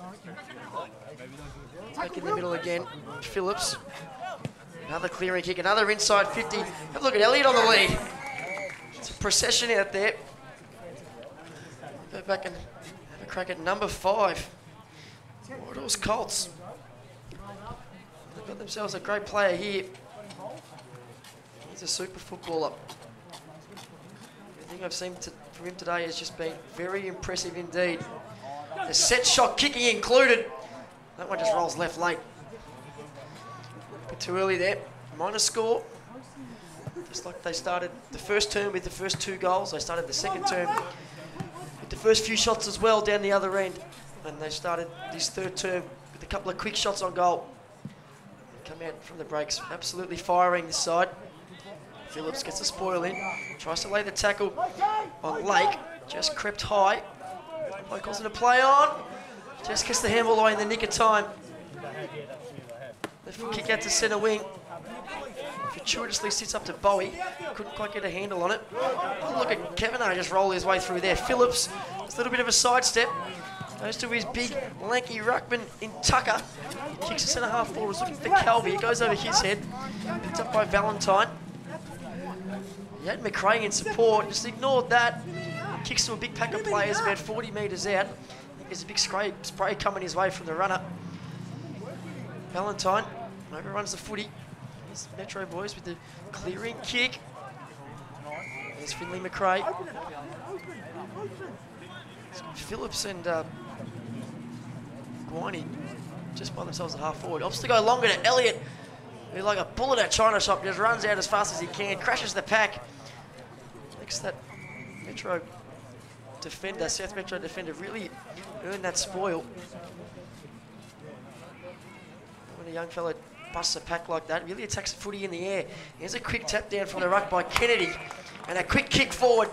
Back in the middle again, Phillips. Another clearing kick, another inside 50. Have a look at Elliot on the lead. It's a procession out there. Go back and have a crack at number 5. Waterloo's Colts. They've got themselves a great player here. He's a super footballer. Everything I've seen from him today has just been very impressive indeed. The set shot kicking included. That one just rolls left late. A bit too early there. Minus score. Just like they started the first term with the first 2 goals. They started the second term with the first few shots as well down the other end. And they started this third term with a couple of quick shots on goal. Come out from the breaks, absolutely firing this side. Phillips gets a spoil in. Tries to lay the tackle on Lake. Just crept high. Play calls it a play on. Just kissed the handball away in the nick of time. The Kick out to centre wing. Fortuitously sits up to Bowie. Couldn't quite get a handle on it. Oh, look at Kavenagh just roll his way through there. Phillips, just a little bit of a sidestep. Goes to his big, lanky ruckman in Tucker. Kicks the centre half forward. Looking for Kelvie. It goes over his head. Picked up by Valentine. He had McRae in support. Just ignored that. Kicks to a big pack of players about 40 metres out. I think there's a big spray coming his way from the runner. Valentine overruns the footy. Here's Metro boys with the clearing kick. There's Finley McRae. Phillips and Guiney just by themselves at half forward. Opts to go longer to Elliot, who like a bullet at China shop just runs out as fast as he can, crashes the pack. Makes that Metro defender, South Metro defender, really earn that spoil. When a young fella busts a pack like that, really attacks the footy in the air. Here's a quick tap down from the ruck by Kennedy, and a quick kick forward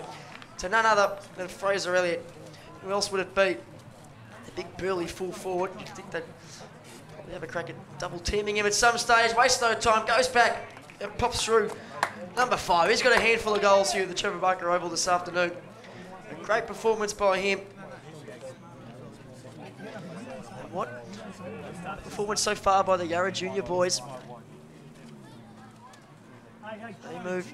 to none other than Fraser Elliott. Who else would it be? The big burly full forward. You'd think they'd probably have a crack at double teaming him at some stage. Wastes no time, goes back and pops through. Number 5, he's got a handful of goals here at the Trevor Barker Oval this afternoon. A great performance by him. And what performance so far by the Yarra Junior boys. They move.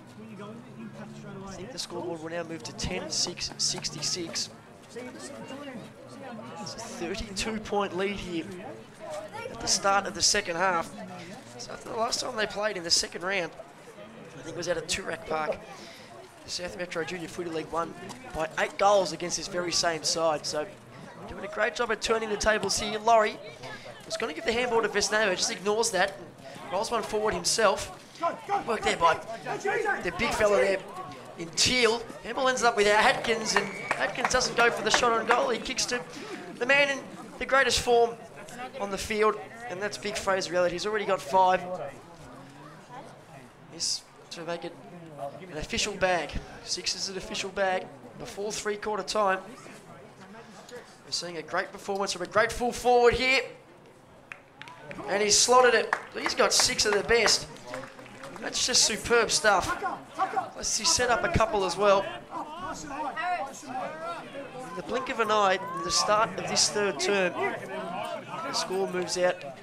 I think the scoreboard will now move to 10-6-66. It's a 32-point lead here at the start of the second half. So after the last time they played in the second round, I think it was out at Toorak Park, the South Metro Junior Footy League won by 8 goals against this very same side. So doing a great job at turning the tables here. Laurie was going to give the handball to Vesneo, just ignores that, and rolls one forward himself. Work there by the big fella there in teal. Handball ends up with Adkins, and Adkins doesn't go for the shot on goal. He kicks to the man in the greatest form on the field, and that's big Fraser Elliott. He's already got 5. He's to make it an official bag. 6 is an official bag before three-quarter time. We're seeing a great performance from a great full forward here. And he's slotted it. He's got 6 of the best. That's just superb stuff. Let's see, set up a couple as well. In the blink of an eye, at the start of this third term, the score moves out to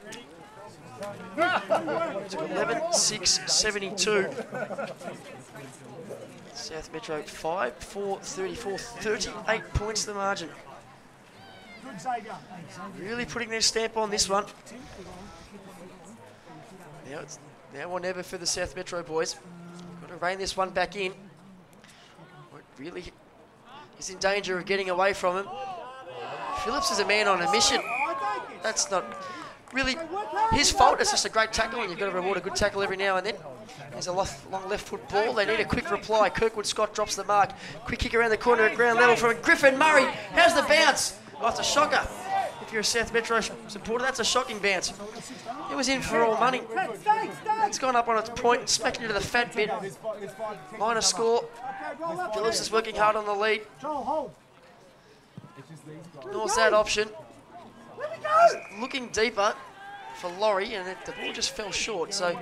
11-6-72. South Metro 5-4-34, 38 points the margin. Really putting their stamp on this one. Now it's now or never for the South Metro boys. Got to rein this one back in. Really is in danger of getting away from him. Phillips is a man on a mission. That's not really his fault. It's just a great tackle, and you've got to reward a good tackle every now and then. There's a long left foot ball. They need a quick reply. Kirkwood Scott drops the mark. Quick kick around the corner at ground level from Griffin Murray. How's the bounce? Oh, it's a shocker. If you're a South Metro supporter, that's a shocking bounce. It was in for all money. It's gone up on its point, smacking into the fat bit. Minor score. Phillips is working hard on the lead. Ignores that option. He's looking deeper for Laurie, and the ball just fell short. So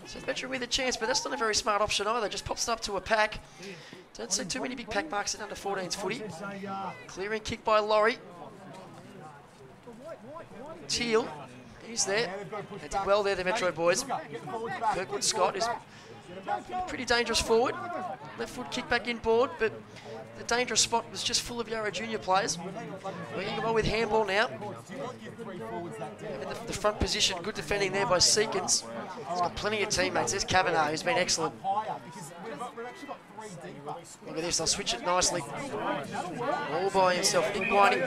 South Metro with a chance, but that's not a very smart option either. Just pops it up to a pack. Don't see too many big pack marks in under 14's footy. Clearing kick by Laurie. Teal, he's there. They did well there, the Metro boys. Kirkwood Scott is pretty dangerous forward. Left foot kick back inboard, but the dangerous spot was just full of Yarra Junior players. Working well with handball now. In the front position, good defending there by Seekins. He's got plenty of teammates. There's Kavenagh, who's been excellent. Look at this, they'll switch it nicely. All by himself, Nick Whiting.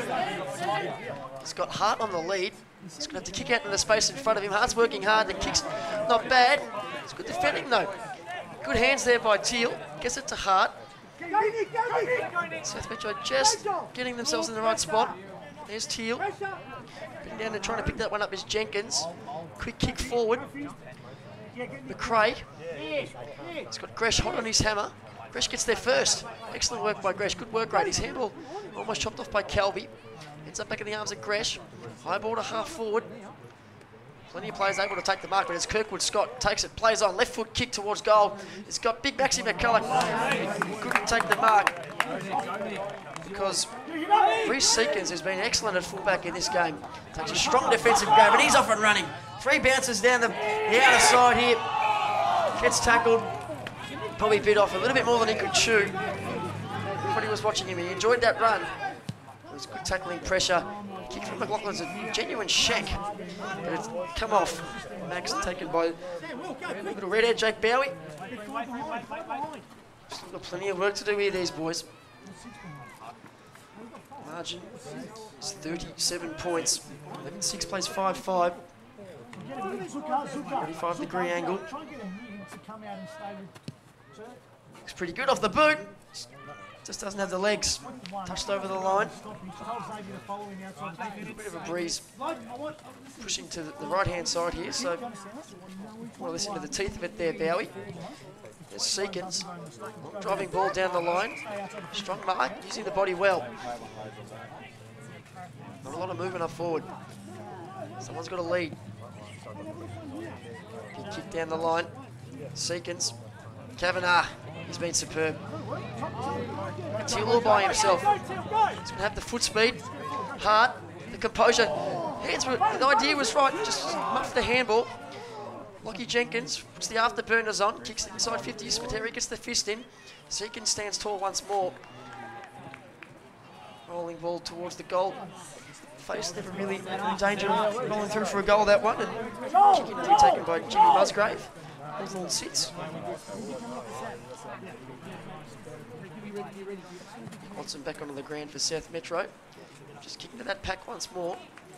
He's got Hart on the lead. He's going to have to kick out into the space in front of him. Hart's working hard, the kick's not bad. It's good defending though. Good hands there by Teal. Gets it to Hart. South Metro just getting themselves in the right spot. There's Teal. Putting down and trying to pick that one up is Jenkins. Quick kick forward. McRae. He's got Gresh hot on his hammer. Gresh gets there first. Excellent work by Gresh. Good work rate. His handball almost chopped off by Kelvie. Ends up back in the arms of Gresh. High ball to half forward. Plenty of players able to take the mark, but as Kirkwood Scott takes it, plays on, left foot kick towards goal. It's got big Maxi McCulloch. Couldn't take the mark because Reece Seekins has been excellent at fullback in this game. Takes a strong defensive game, and he's off and running. 3 bounces down the outer side here. Gets tackled. Probably bit off a little bit more than he could chew. Everybody was watching him. He enjoyed that run. It was good tackling pressure. Kick from McLaughlin's a genuine shank, but it's come off. Max taken by little redhead Jake Bowie. Still got plenty of work to do here, these boys. Margin is 37 points. 11-6 plays 5-5. 45-degree angle. Looks pretty good off the boot. Just doesn't have the legs. Touched over the line. A bit of a breeze. Pushing to the right-hand side here, so more or less into the teeth of it there, Bowie. There's Seekins. Driving ball down the line. Strong mark, using the body well. Not a lot of movement up forward. Someone's got a lead. Big kick down the line. Seekins. Kavenagh. He's been superb. Teal all by himself. He's going to have the foot speed, heart, the composure. Hands were, the idea was right, just muff the handball. Lockie Jenkins puts the afterburners on, kicks it inside 50. Spiteri gets the fist in. Seekins stands tall once more. Rolling ball towards the goal. Face never really in danger of rolling through for a goal, that one. And kicking to be taken by Jimmy Musgrave. Hawthorn sits. Watson back onto the ground for South Metro. Just kicking to that pack once more.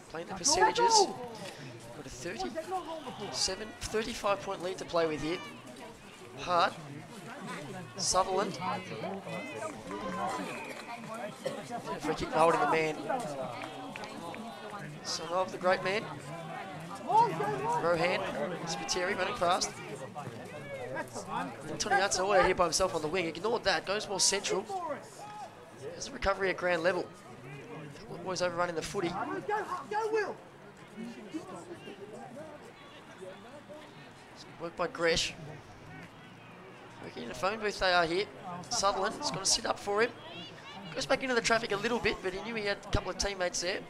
Playing the percentages. Got a 35-point lead to play with here. Hart. Sutherland. Free kick for holding the man. Son of the great man. Rohan. Spiteri running fast. Toniazzo all out here by himself on the wing. Ignored that. Goes more central. There's a recovery at ground level. The boys overrunning the footy. Work by Gresh. Working in the phone booth they are here. Sutherland's got to sit up for him. Goes back into the traffic a little bit, but he knew he had a couple of teammates there.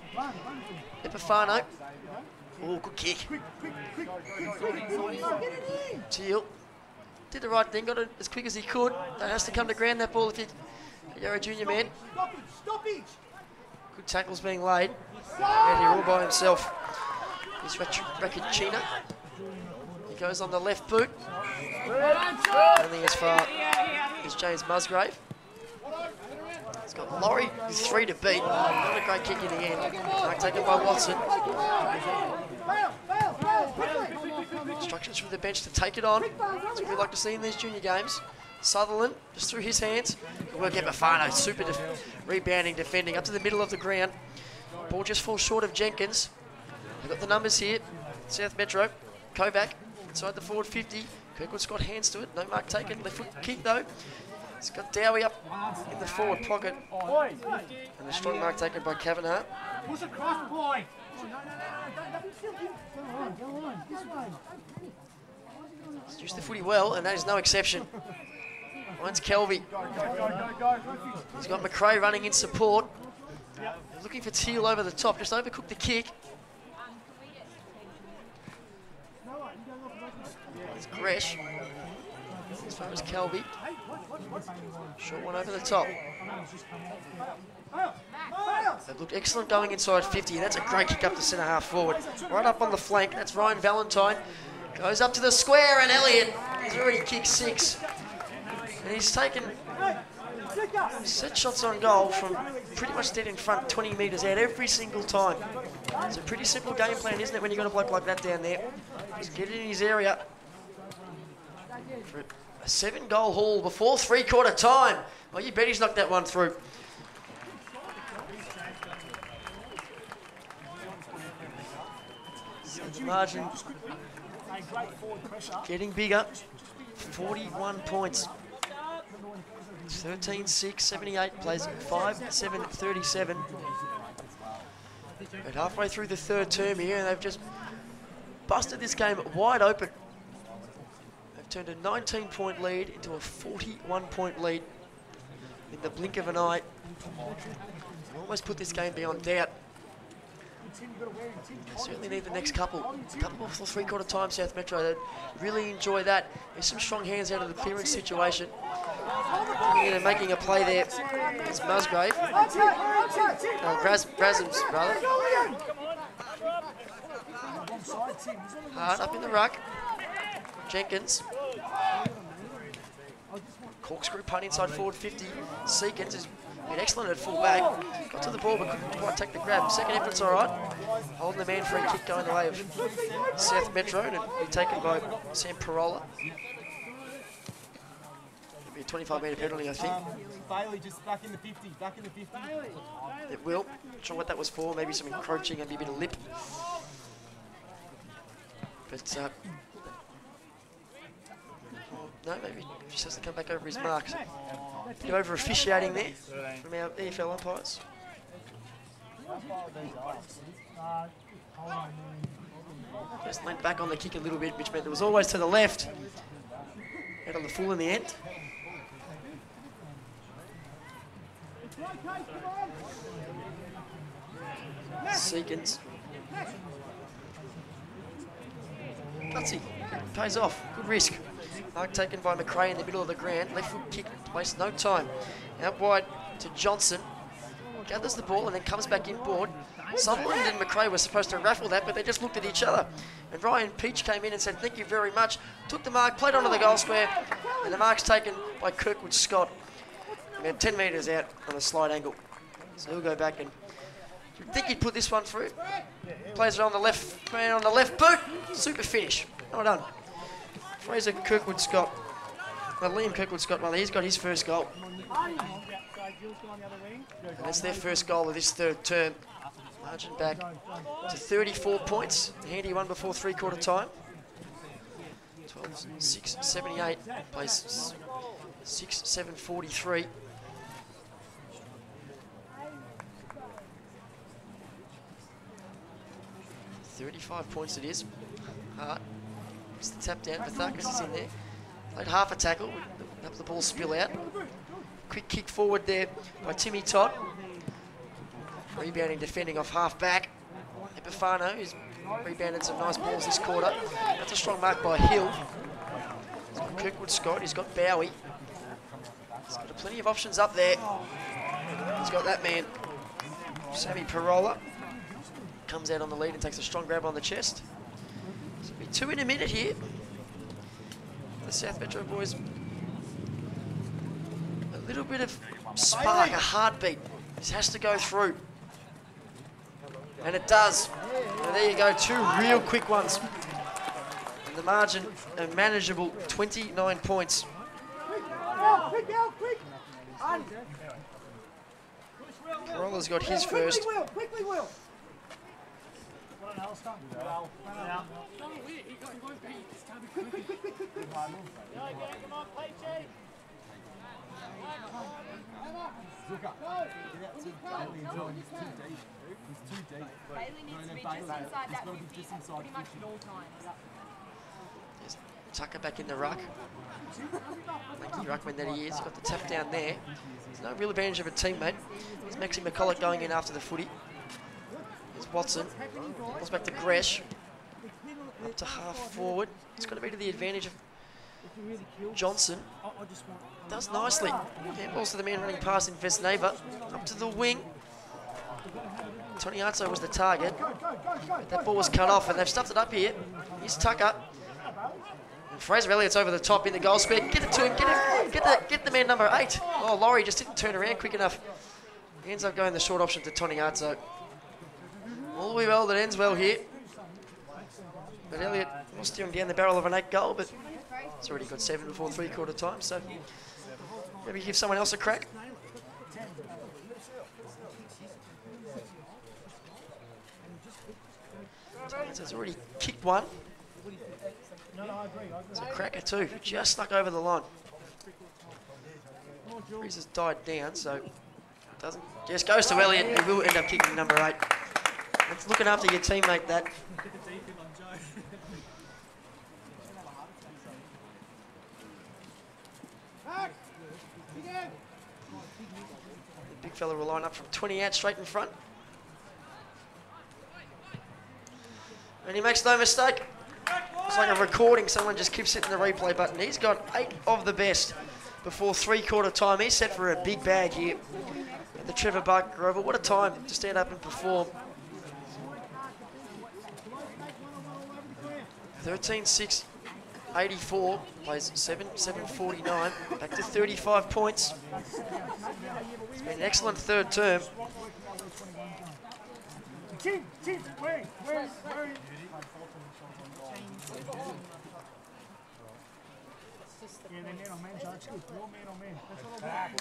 Epifano. Oh, good kick. Teal. Did the right thing, got it as quick as he could. That has to come to ground, that ball, if you're a Yarra Junior man. Good tackles being laid. And here all by himself. Here's Rakachina. He goes on the left boot. Only as far as James Musgrave. He's got Laurie with 3 to beat. Not a great kick in the end. Taken by Watson. Instructions from the bench to take it on. That's what we like to see in these junior games. Sutherland, just through his hands. Good work, Epifano, super rebounding, defending, up to the middle of the ground. Ball just falls short of Jenkins. They've got the numbers here. South Metro, Kovac, inside the forward 50. Kirkwood Scott hands to it, no mark taken. Left foot kick though. It's got Dowie up in the forward pocket. And a strong mark taken by Kavenagh. Push across, boy. He's used the footy well, and that is no exception. Mine's Kelvie. He's got McRae running in support. Looking for Teal over the top, just overcooked the kick. It's Gresh. As far as Kelvie. Short one over the top. They've looked excellent going inside 50. That's a great kick up the centre half forward. Right up on the flank, that's Ryan Valentine. Goes up to the square, and Elliot, he's already kicked 6. And he's taken set shots on goal from pretty much dead in front, 20 metres out every single time. It's a pretty simple game plan, isn't it, when you've got a bloke like that down there? Just get it in his area. For a 7-goal haul before three-quarter time. Well, you bet he's knocked that one through. The margin getting bigger. 41 points. 13-6, 78 plays 5-7, 37. But halfway through the third term here, and they've just busted this game wide open. They've turned a 19-point lead into a 41-point lead in the blink of an eye. Almost put this game beyond doubt. Certainly need the next couple for three-quarter time, South Metro. They'd really enjoy that. There's some strong hands out of the clearance situation. And making a play there is Musgrave. Grasham's rather. Hard up in the ruck. Jenkins. Corkscrew punt inside forward 50. Seekins has been excellent at full back. Got to the ball but couldn't quite take the grab. Second effort's all right. Holding the man free kick going the way of South Metro and it'll be taken by Sam Parola. It'll be a 25-metre penalty, I think. Bailey just back in the 50, back in the 50. It will. Not sure what that was for. Maybe some encroaching, maybe a bit of lip. But no, maybe he just has to come back over his mark. So, bit over officiating there from our EFL umpires. Just leant back on the kick a little bit, which meant it was always to the left. Out on the full in the end. Seekins. Gutsy. Pays off. Good risk. Mark taken by McRae in the middle of the ground. Left foot kick. Wastes no time. Out wide to Johnson. Gathers the ball and then comes back inboard. Sutherland and McRae were supposed to raffle that, but they just looked at each other. And Ryan Peach came in and said, thank you very much. Took the mark, played onto the goal square, and the mark's taken by Kirkwood Scott. About 10 metres out on a slight angle. So he'll go back and I think he'd put this one through. Plays it on the left, man on the left boot. Super finish. Well done. Fraser Kirkwood Scott. Well, Liam Kirkwood Scott, well, he's got his first goal. And that's their first goal of this third term. Margin back to 34 points. A handy one before three-quarter time. 12-6-78. Plays 6-7-43. 35 points it is. Hart. It's the tap down. Vathakis is in there. Played half a tackle. Have the ball spill out. Quick kick forward there by Timmy Todd. Rebounding, defending off half back. Epifano, who's rebounded some nice balls this quarter. That's a strong mark by Hill. He's got Kirkwood Scott. He's got Bowie. He's got plenty of options up there. He's got that man, Sammy Parola. Comes out on the lead and takes a strong grab on the chest. So it'll be 2 in a minute here. The South Metro boys, a little bit of spark, a heartbeat. This has to go through. And it does. And there you go, 2 real quick ones. And the margin, a manageable 29 points. Parola's got his first. Tucker back in the ruck. Lucky ruckman that he is. He's got the tap down there. There's no real advantage of a teammate. There's Maxi McCulloch going in after the footy. There's Watson. Goes back to Gresh. Up to half forward. It's got to be to the advantage of Johnson. Does nicely. Handballs to the man running past in Vesneva. Up to the wing. Toniazzo was the target. But that ball was cut off and they've stuffed it up here. Here's Tucker. And Fraser Elliott's over the top in the goal square. Get it to him. Get the man number 8. Oh, Laurie just didn't turn around quick enough. He ends up going the short option to Toniazzo. All we well that ends well here. But Elliot was steering down the barrel of an 8 goal, but it's already got 7 before three-quarter time, so maybe give someone else a crack. It's already kicked one. It's a cracker too, just snuck over the line. Freezer's died down, so it doesn't. Just goes to Elliot, who will end up kicking number 8. That's looking after your teammate, that. The big fella will line up from 20 out straight in front. And he makes no mistake. It's like a recording. Someone just keeps hitting the replay button. He's got 8 of the best before three-quarter time. He's set for a big bag here at the Trevor Barker Oval. What a time to stand up and perform. 13-6, 84, plays 7-7-49, back to 35 points. It's been an excellent third term.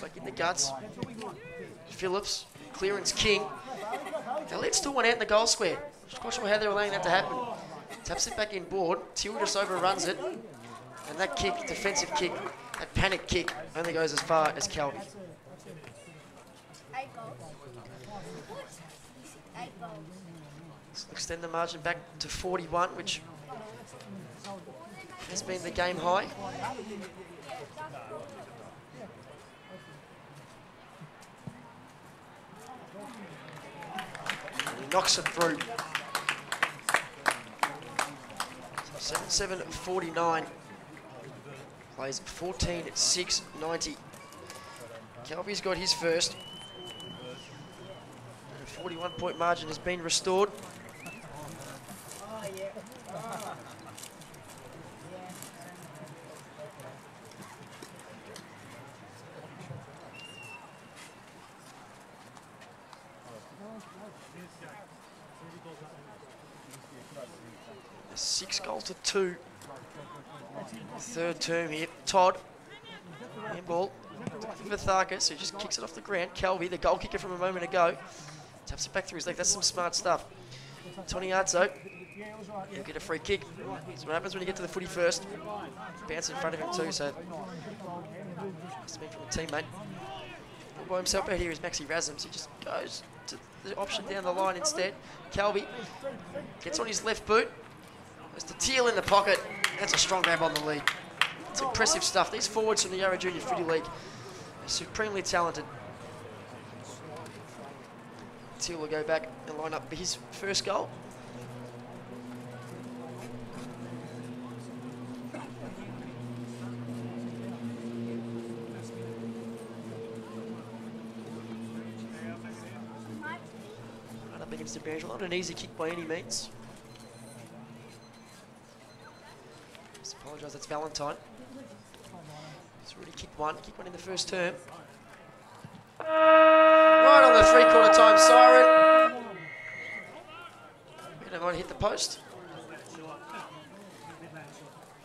Back in the guts. Phillips, clearance king. Elliot's still one out in the goal square. Just not sure how they were allowing that to happen. Taps it back in board. Till just overruns it. And that kick, defensive kick, that panic kick, only goes as far as Kelvie. So extend the margin back to 41, which has been the game high. And he knocks it through. 7-7-49. Plays 14-6, 90. Kelvie's got his first. And a 41-point margin has been restored. A 6-2. Third term here. Todd. Handball. For Tharkas, who just kicks it off the ground. Kelvie, the goal kicker from a moment ago. Taps it back through his leg. That's some smart stuff. Toniazzo. He'll get a free kick. That's what happens when you get to the footy first. Bounce in front of him too, so must have been from a teammate. All by himself out here is Maxi Razums. He just goes to the option down the line instead. Kelvie gets on his left boot. There's the Teal in the pocket. That's a strong grab on the lead. It's impressive stuff. These forwards from the Yarra Junior Footy League are supremely talented. Teal will go back and line up for his first goal. Right up against the bench. Not an easy kick by any means. Apologise, that's Valentine. He's already kicked one in the first term. Right on the three-quarter time siren. It might hit the post.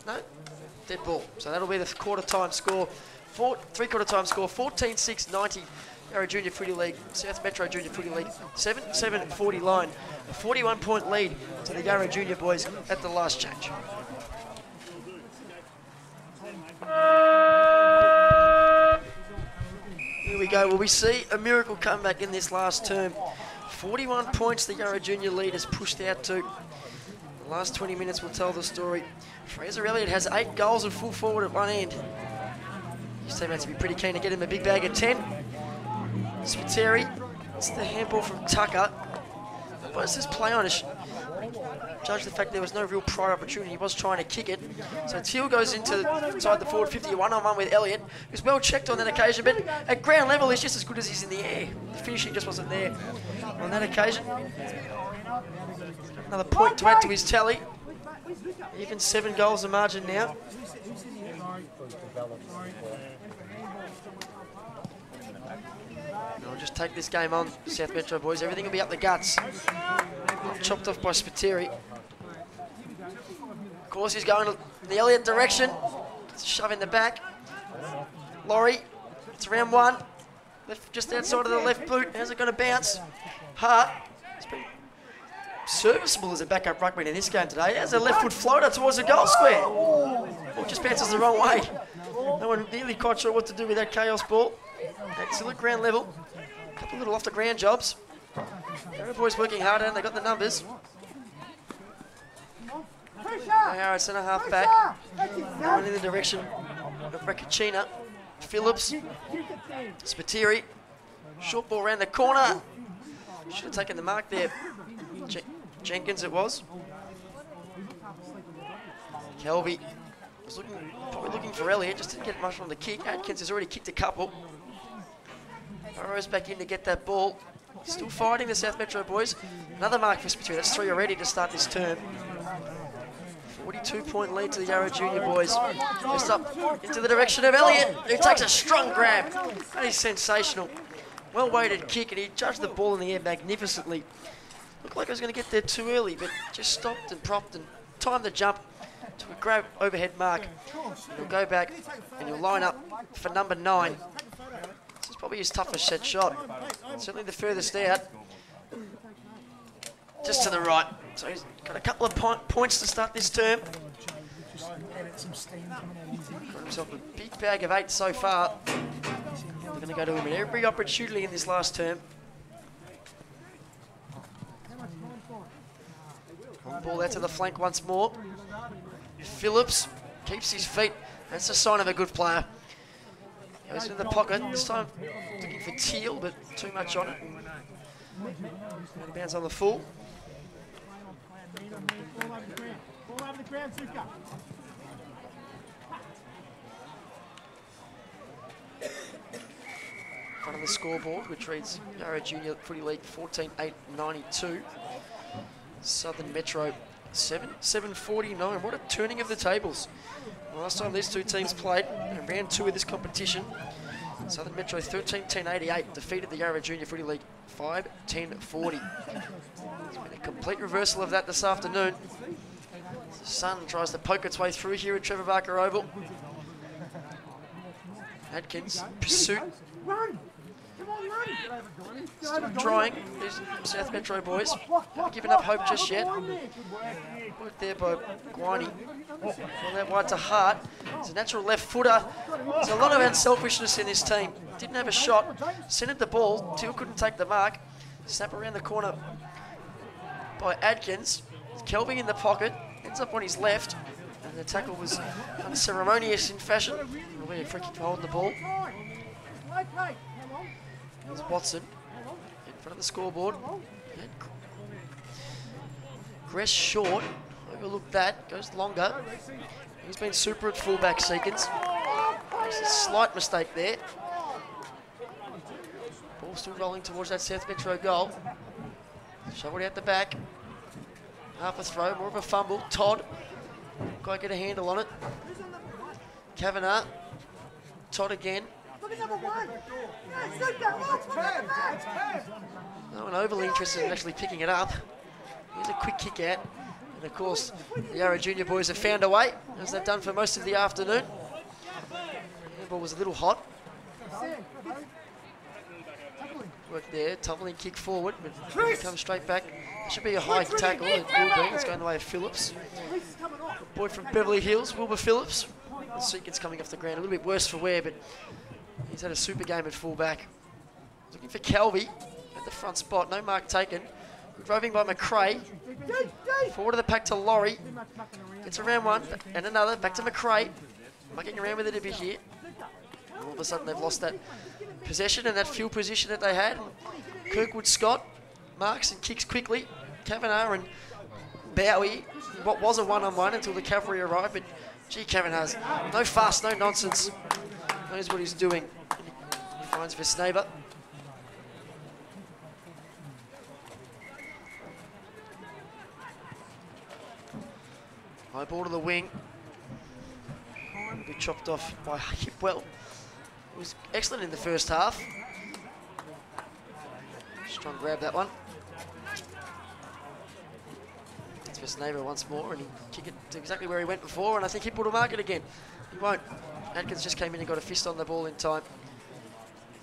No, dead ball. So that'll be the quarter time score. Three-quarter time score, 14-6, 90. Yarra Junior Footy League, South Metro Junior Footy League, 7-7-40 line. A 41-point lead to the Yarra Junior boys at the last change. Here we go. Will we see a miracle comeback in this last term? 41 points the Yarra Junior lead has pushed out to. The last 20 minutes will tell the story. Fraser Elliott has 8 goals and full forward at one end. His teammates will be pretty keen to get him a big bag of 10. Spiteri, it's the handball from Tucker. But it's just play on it. Judge the fact there was no real prior opportunity. He was trying to kick it. So Teal goes inside the forward 50, one-on-one with Elliot, who's well checked on that occasion, but at ground level he's just as good as he's in the air. The finishing just wasn't there on that occasion. Another point to add to his tally. Even 7 goals a margin now. I'll just take this game on, South Metro boys. Everything will be up the guts. Chopped off by Spiteri. Of course, he's going in the Elliot direction. It's a shove in the back. Laurie, it's round 1. Just outside of the left boot. How's it going to bounce? Hart. It's been serviceable as a backup ruckman in this game today. Has a left foot floater towards the goal square. Ball just bounces the wrong way. No one really quite sure what to do with that chaos ball. That's still at ground level. A couple of little off the ground jobs. The boys working harder and they got the numbers. Now it's centre half back. Going in the direction of Rekachina. Phillips. Spiteri. Short ball around the corner. Should have taken the mark there. Jenkins it was. Kelvie was probably looking for Elliot, just didn't get much from the kick. Adkins has already kicked a couple. Burrows back in to get that ball. Still fighting the South Metro boys. Another mark for Spiteri. That's 3 already to start this term. 42-point lead to the Yarra Junior boys. Just up into the direction of Elliot, who takes a strong grab. That is sensational. Well-weighted kick, and he judged the ball in the air magnificently. Looked like he was going to get there too early, but just stopped and propped and timed the jump to a great overhead mark. And he'll go back and he'll line up for number 9. This is probably his toughest set shot. Certainly the furthest out. Just to the right. So he's got a couple of points to start this term. Got himself a big bag of 8 so far. We're going to go to him in every opportunity in this last term. Ball there to the flank once more. Phillips keeps his feet. That's a sign of a good player. Goes into the pocket. This time looking for Teal, but too much on it. And bounce on the full. Front of the scoreboard, which reads Yarra Junior Footy League 14-8-92. Southern Metro 7-7-49. What a turning of the tables. Last time these two teams played in round 2 of this competition, Southern Metro 13-10-88 defeated the Yarra Junior Footy League 5-10-40. There's been a complete reversal of that this afternoon. The sun tries to poke its way through here at Trevor Barker Oval. Adkins, pursuit. Still trying, these South Metro boys. Haven't given up hope just yet. Worked there by Guiney. Well, that wide to Hart. It's a natural left footer. There's a lot of unselfishness in this team. Didn't have a shot. Centered the ball. Till couldn't take the mark. Snap around the corner by Adkins. Kelvie in the pocket. Ends up on his left. And the tackle was unceremonious in fashion. Really a free kick for holding the ball. There's Watson in front of the scoreboard. Gress short. Overlooked that. Goes longer. He's been super at fullback, Seekins. There's a slight mistake there. Ball still rolling towards that South Metro goal. Show it out the back. Half a throw, more of a fumble. Todd. Got to get a handle on it. Kavenagh. Todd again. No one overly interested in actually picking it up. Here's a quick kick out. And of course, the Yarra Junior boys have found a way, as they've done for most of the afternoon. The ball was a little hot. Work there, tumbling kick forward, but comes straight back. Should be a high tackle, it will be. It's going the way of Phillips. Boy from Beverly Hills, Wilbur Phillips. Seekins coming off the ground, a little bit worse for wear, but he's had a super game at fullback. Looking for Kelvie at the front spot, no mark taken. Good roving by McRae. Forward of the pack to Laurie. Gets around one and another, back to McRae. Mucking around with it a bit here. All of a sudden they've lost that possession and that field position that they had. Kirkwood Scott marks and kicks quickly. Kavanagh and Bowie, what was a one-on-one until the cavalry arrived, but gee, Kavanagh's no fuss, no nonsense. Knows what he's doing. He finds Vesneighbour. High ball to the wing. Will be chopped off by Hipwell. It was excellent in the first half. Strong grab that one. It's Vesneighbour once more, and he'll kick it to exactly where he went before, and I think Hipwell will mark it again. He won't. Adkins just came in and got a fist on the ball in time.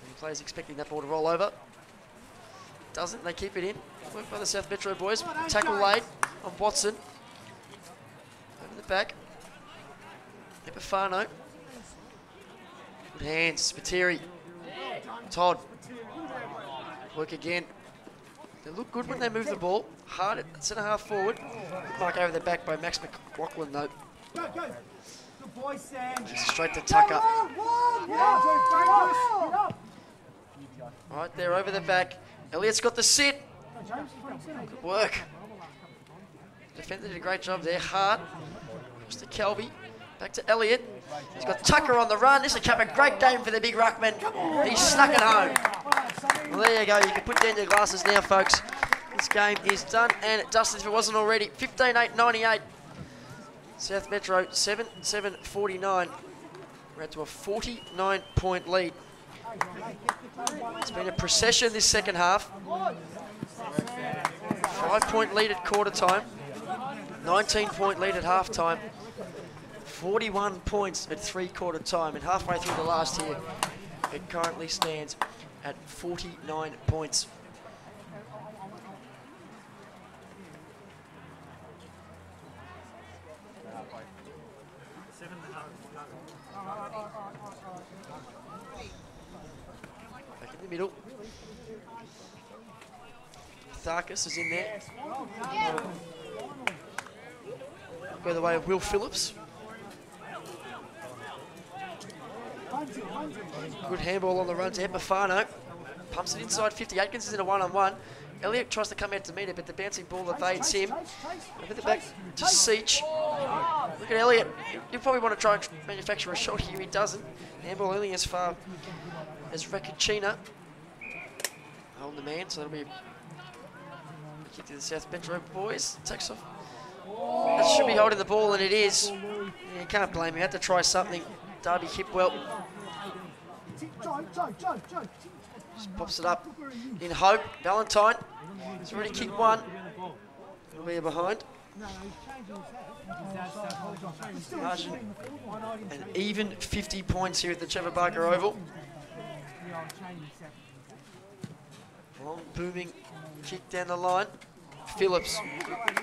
The players expecting that ball to roll over. Doesn't, they keep it in. Work by the South Metro boys. Tackle laid on Watson. Over the back. Epifano. Good hands, Spiteri. Todd. Work again. They look good when they move the ball. Hard at centre half forward. Mark over the back by Max McLaughlin though. Go, go. Good boy, Sam. Straight to Tucker. Right there over the back. Elliot's got the sit. Good work. Defender did a great job there. Hard. Across to Kelvie. Back to Elliot. He's got Tucker on the run. This is a great game for the big ruckman. He snuck it home. Well, there you go. You can put down your glasses now, folks. This game is done and dusted if it wasn't already. 15-8-98. South Metro 7-7-49. We're out to a 49-point lead. It's been a procession this second half. 5-point lead at quarter time. 19-point lead at half time. 41 points at three-quarter time, and halfway through the last here, it currently stands at 49 points. Back in the middle. Tharkus is in there. Go the way of Will Phillips. Good handball on the run to Epifano. Pumps it inside 50. Adkins is in a one-on-one. Elliot tries to come out to meet it, but the bouncing ball evades him. Over the back to Seach. Look at Elliot. You probably want to try and manufacture a shot here. He doesn't. Handball only as far as Rakicina. Hold the man, so that'll be a kick to the South Metro boys. Takes off. That should be holding the ball, and it is. Yeah, you can't blame him. You have to try something. Darby Hipwell just pops it up in hope. Valentine has already kicked one. It'll be behind. Margin an even 50 points here at the Trevor Barker Oval. Long booming kick down the line. Phillips.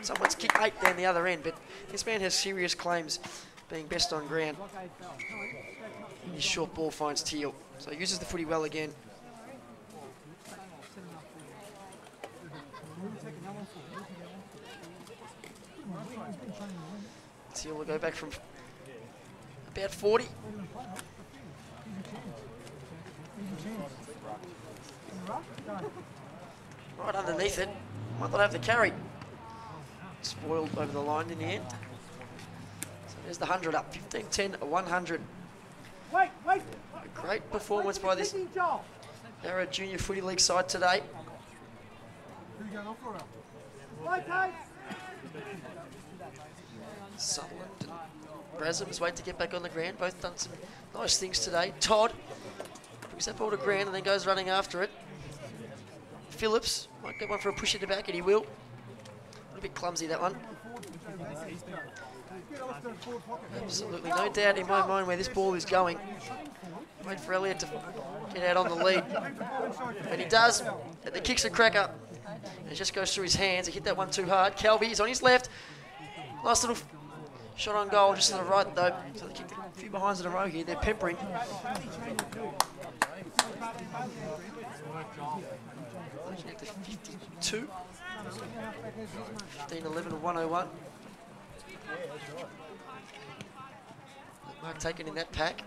Someone's kicked 8 down the other end, but this man has serious claims being best on ground. His short ball finds Teal, so he uses the footy well again. Teal will go back from about 40. Right underneath it. Might not have the carry. Spoiled over the line in the end. So there's the 100 up. 15-10-100. Wait. A great performance by this Yarra Junior Footy League side today. Sutherland and Brasham's wait to get back on the ground. Both done some nice things today. Todd brings that ball to ground and then goes running after it. Phillips might get one for a push in the back, and he will. A little bit clumsy, that one. Absolutely no doubt in my mind where this ball is going. Wait for Elliot to get out on the lead. And he does. And the kick's a cracker. And it just goes through his hands. He hit that one too hard. Kelvie is on his left. Nice little shot on goal just to the right, though. So they kicked a few behinds in a row here. They're peppering. At the 52. 15-11-101. Mark taken in that pack.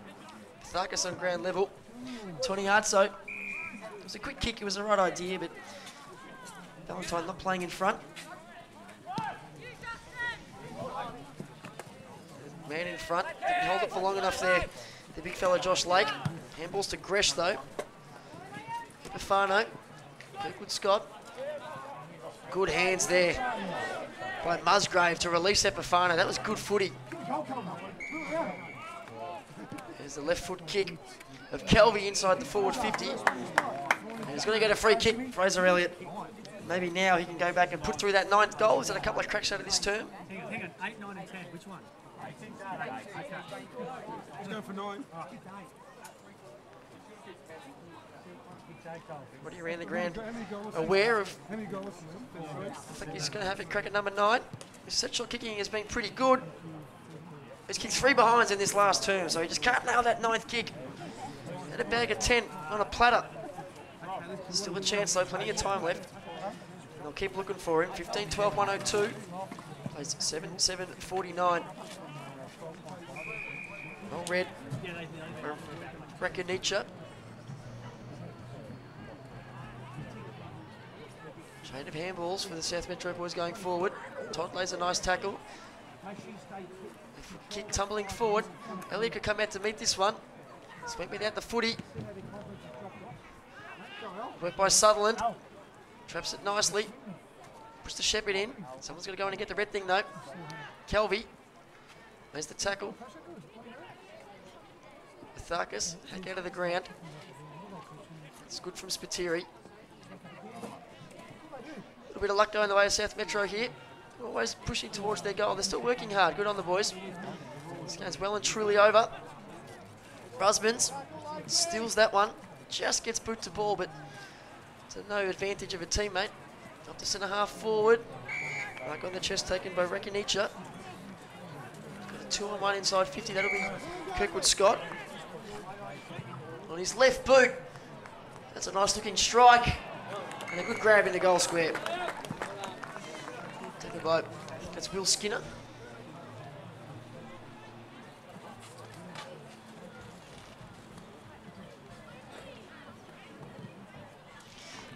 Tharkus on ground level. Toniazzo. It was a quick kick. It was the right idea, but Valentine not playing in front. Man in front. Didn't hold it for long enough there. The big fella Josh Lake. Handballs to Gresh though. Epifano. Good Scott. Good hands there by Musgrave to release Epifano. That was good footy. There's the left foot kick of Kelvie inside the forward 50. And he's going to get a free kick, Fraser Elliott. Maybe now he can go back and put through that 9th goal. He's had a couple of cracks out of this term. Hang on. 8, 9 and 10. Which one? 8. Okay. He's going for 9. What are you around the ground? Aware of... I think he's going to have a crack at number 9. His set shot kicking has been pretty good. He's kicked 3 behinds in this last term, so he just can't nail that 9th kick. Had a bag of 10 on a platter. Still a chance though, plenty of time left. And they'll keep looking for him. 15-12, 102. Plays 7-7-49. Well read. Recognition. Chain of handballs for the South Metro boys going forward. Todd lays a nice tackle. Kick tumbling forward. Elliot could come out to meet this one. Sweep without the footy. Work by Sutherland. Traps it nicely. Push the shepherd in. Someone's going to go in and get the red thing though. Kelvie. There's the tackle. Tharkus, heck out of the ground. It's good from Spiteri. A little bit of luck going the way of South Metro here. Always pushing towards their goal. They're still working hard. Good on the boys. This game's well and truly over. Rusmans steals that one. Just gets boot to ball, but to no advantage of a teammate. Up to centre half forward. Back on the chest taken by Recognition. Got a 2-on-1 inside 50. That'll be Kirkwood Scott. On his left boot. That's a nice looking strike. And a good grab in the goal square. Take a vote. That's Will Skinner.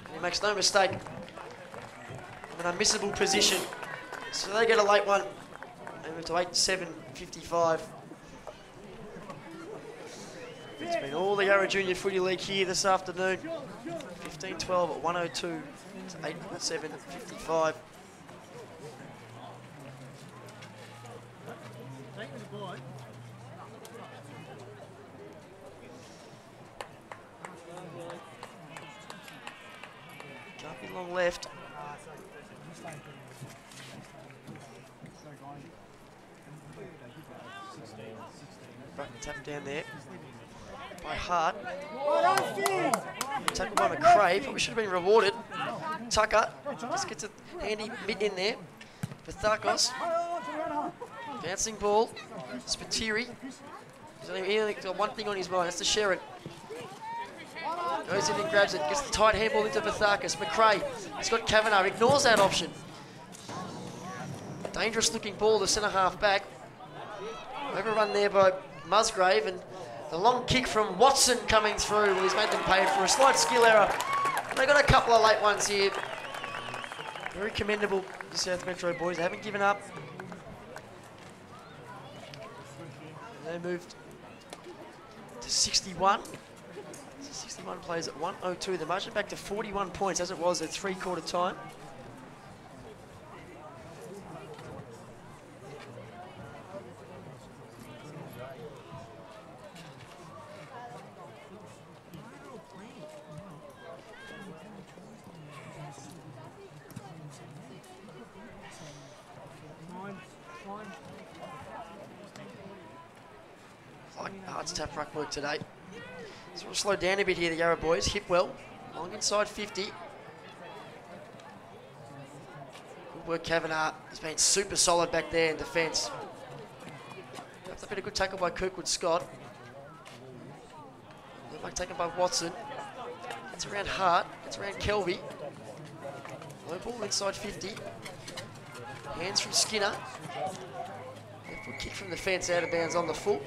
And he makes no mistake. An unmissable position. So they get a late one. They move to 8-7-55. It's been all the Yarra Junior Footy League here this afternoon. 15-12 at 102 to 8-7-55. Can't be long left. Right, tap down there by Hart. Tackle by McRae, probably should have been rewarded. Tucker just gets a handy mitt in there for Tharkos. Bouncing ball. Spiteri. He's only got one thing on his mind, that's the Sherrod. Goes in and grabs it, gets the tight handball into Tharkos. McRae, he's got Kavenagh, ignores that option. Dangerous looking ball to centre half back. Overrun there by Musgrave, and the long kick from Watson coming through. Well, he's made them pay for a slight skill error. And they got a couple of late ones here. Very commendable, the South Metro boys. They haven't given up. And they moved to 61. So 61 plays at 102. They're marching back to 41 points as it was at three-quarter time. Tap ruck work today. So we'll slow down a bit here, the Yarra boys. Hit well, long inside 50. Good work, Kavenagh. He's been super solid back there in defence. That's a bit of good tackle by Kirkwood Scott. Looked like taken by Watson. It's around Hart, it's around Kelvie. Low ball inside 50. Hands from Skinner. Left foot kick from the fence, out of bounds on the full.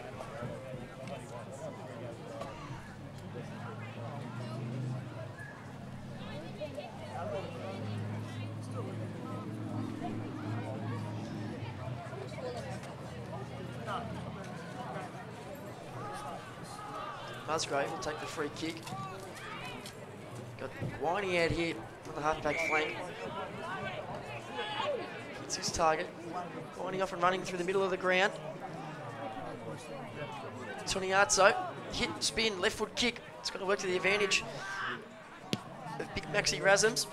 Musgrave will take the free kick. Got Winey out here on the halfback flank. It's his target. Winey off and running through the middle of the ground. Toniazzo, hit, spin, left foot kick. It's got to work to the advantage of Big Maxi Razums.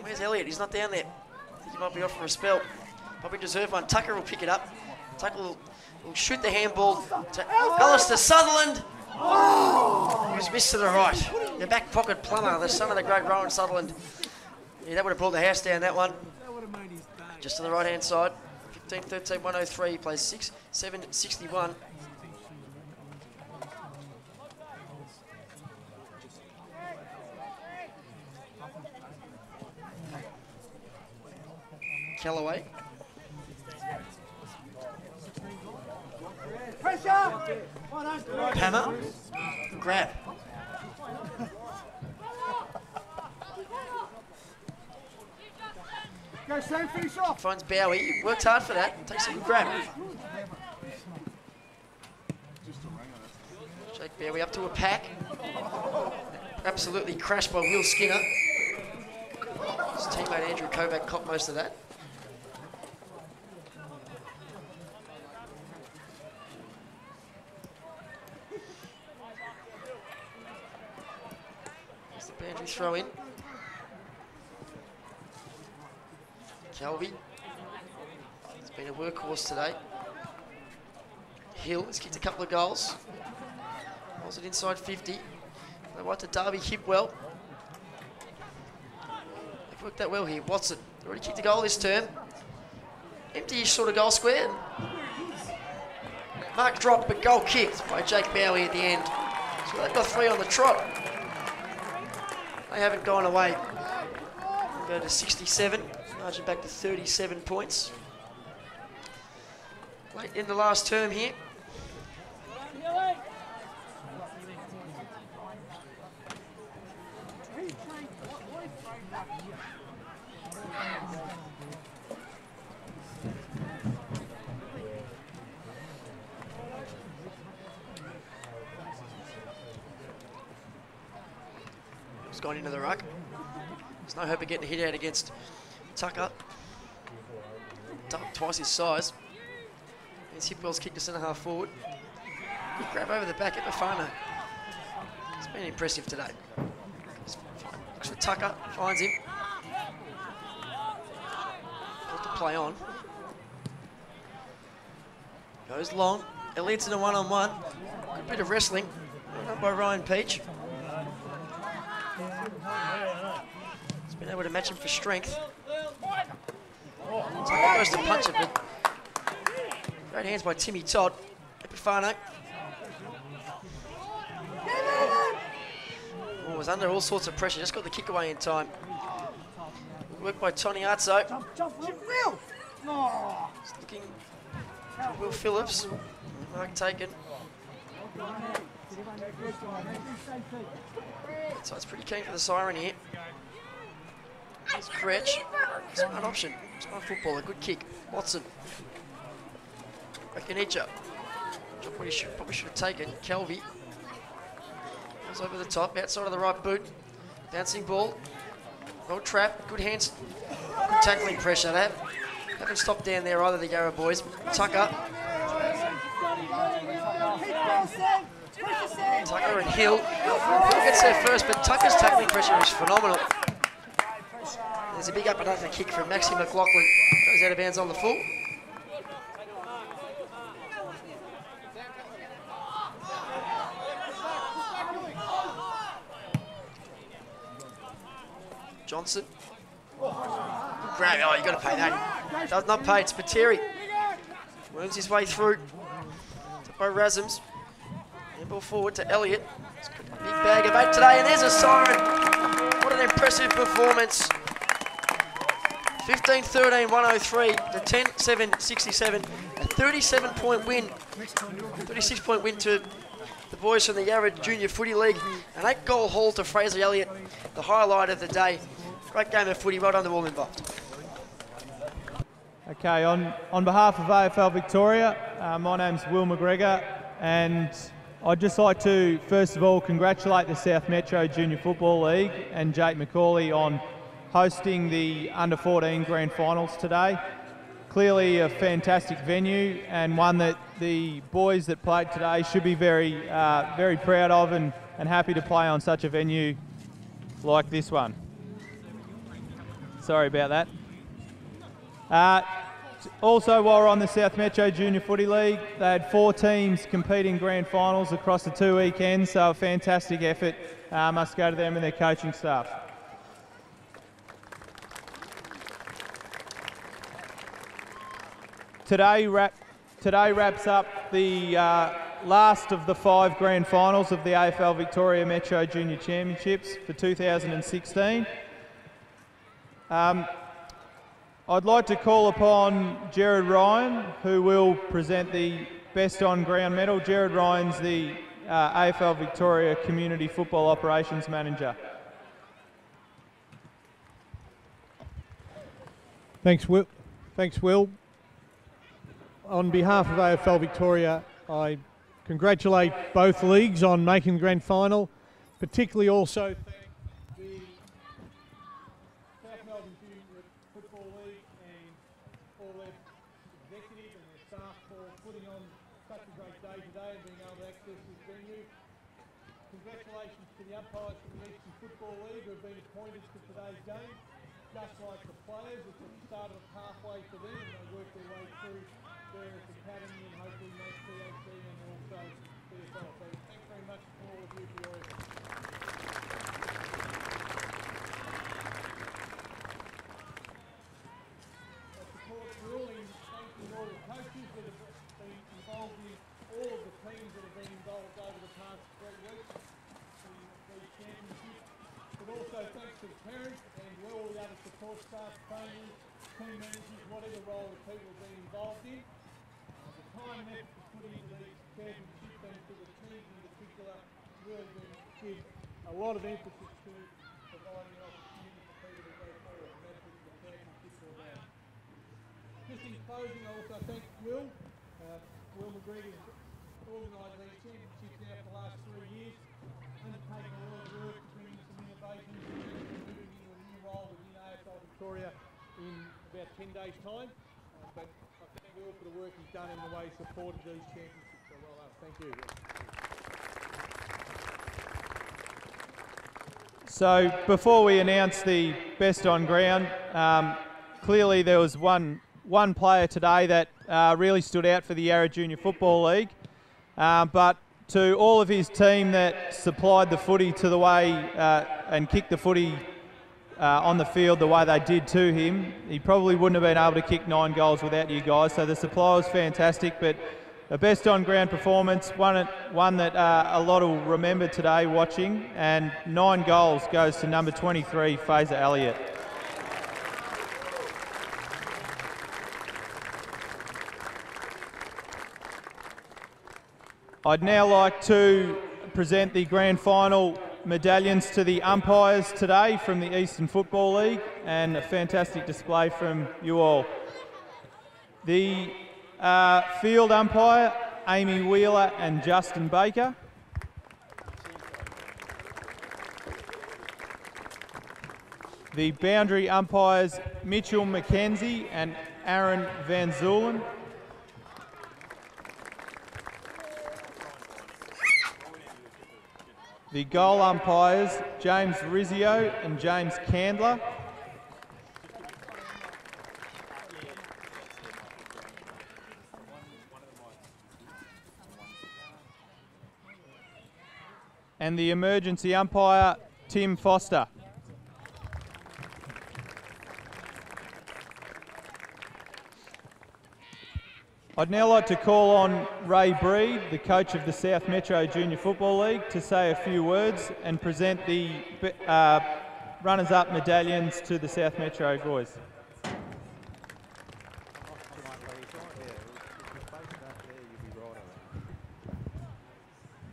Where's Elliot? He's not down there. I think he might be off for a spell. Probably deserve one. Tucker will pick it up. Tucker will shoot the handball to Alistair Sutherland. He was missed to the right. The back pocket plumber, the son of the great Rowan Sutherland. Yeah, that would have brought the house down, that one. Just to the right-hand side. 15-13, 103. Plays 6-7-61. Callaway. Hammer. Grab. Go, Sam, finish off. Finds Bowie. He worked hard for that. Takes a good grab. Jake Bowie up to a pack. Absolutely crashed by Will Skinner. His teammate Andrew Kovac copped most of that. There's the boundary throw in. Kelvie. It's been a workhorse today. Hill has kicked a couple of goals. Holds it inside 50. They want to Darby Hipwell. They've worked that well here. Watson already kicked a goal this term. Empty-ish sort of goal square. Mark dropped, but goal kicked by Jake Bowie at the end. So they've got 3 on the trot. They haven't gone away. Go to 67. Margin back to 37 points. Late in the last term here. It's gone into the ruck. There's no hope of getting a hit out against Tucker. Twice his size. And Hipwell's kicked to centre half forward. Good grab over the back, Epifano. It's been impressive today. Looks for Tucker, finds him. Got to play on. Goes long. Elliot's in a one-on-one. Good bit of wrestling. Done by Ryan Peach. He's been able to match him for strength. Tucker goes to punch it, but great hands by Timmy Todd. Epifano. Oh, was under all sorts of pressure, just got the kick away in time. Good work by Toniazzo. He's looking for Will Phillips. Mark taken. So it's pretty keen for the siren here. Here's Gretsch. Smart option. Smart footballer. Good kick. Watson. Kavenagh. Probably should have taken. Kelvie. Goes over the top. Outside of the right boot. Bouncing ball. No trap. Good hands. Good tackling pressure. They haven't stopped down there either, the Yarra boys. Tucker. Tucker and Hill. Hill gets there first, but Tucker's tackling pressure is phenomenal. There's a big up and under kick from Maxie McLaughlin. Goes out of bounds on the full. Johnson. Grab. Oh, you got to pay that. Does not pay. It's Spiteri. Worms his way through. By Razums. Handball forward to Elliot. He's got a big bag of 8 today, and there's a siren. What an impressive performance. 15-13, 103 to 10-7, 67. A 37-point win. 36-point win to the boys from the Yarra Junior Footy League. An 8-goal haul to Fraser Elliott. The highlight of the day. Great game of footy. Well done to all involved. Okay, on behalf of AFL Victoria, my name's Will McGregor, and I'd just like to, first of all, congratulate the South Metro Junior Football League and Jake McCauley on hosting the Under-14 Grand Finals today. Clearly a fantastic venue, and one that the boys that played today should be very proud of and happy to play on such a venue like this one. Sorry about that. Also, while we're on the South Metro Junior Footy League, they had 4 teams competing grand finals across the 2 weekends, so a fantastic effort must go to them and their coaching staff. Today wraps up the last of the 5 grand finals of the AFL Victoria Metro Junior Championships for 2016. I'd like to call upon Jared Ryan, who will present the Best On Ground medal. Jared Ryan's the AFL Victoria Community Football Operations Manager. Thanks, Will. On behalf of AFL Victoria, I congratulate both leagues on making the grand final, particularly also thank the South Melbourne Junior Football League and all their executives and their staff for putting on such a great day today and being able to access this venue. Congratulations to the umpires from the Eastern Football League who have been appointed to today's game. Just like the players, which have started a pathway for them and they work their way through various academy and hopefully make PhD and also PSL. So thanks very much to all of you for your effort. I support really thanking all the coaches that have been involved in all of the teams that have been involved over the past 3 weeks in these championships. But also thanks to the parents and all the other support staff, trainers, team managers, whatever role the people have been involved in. The time and effort to put into these championships and to the teams in particular really do give a lot of emphasis to providing an opportunity for people to go forward, and that's what the championships are about. Just in closing, I also thank Will McGregor has organised these championships now for the last 3 years, undertaking a lot of work to bring some innovations and moving into a new role within AFL Victoria in about 10 days' time. But I thank Will for the work he's done in the way he supported these championships. So well done. Thank you. So before we announce the Best On Ground, clearly there was one player today that really stood out for the Yarra Junior Football League. But to all of his team that supplied the footy to the way and kicked the footy on the field the way they did to him, he probably wouldn't have been able to kick 9 goals without you guys. So the supply was fantastic, but a Best On Ground performance, one that a lot will remember today watching, and 9 goals goes to number 23, Fraser Elliot. I'd now like to present the grand final medallions to the umpires today from the Eastern Football League, and a fantastic display from you all. The field umpire, Amy Wheeler and Justin Baker. The boundary umpires, Mitchell McKenzie and Aaron Van Zulen. The goal umpires, James Rizzio and James Candler. And the emergency umpire, Tim Foster. I'd now like to call on Ray Breed, the coach of the South Metro Junior Football League, to say a few words and present the runners-up medallions to the South Metro boys.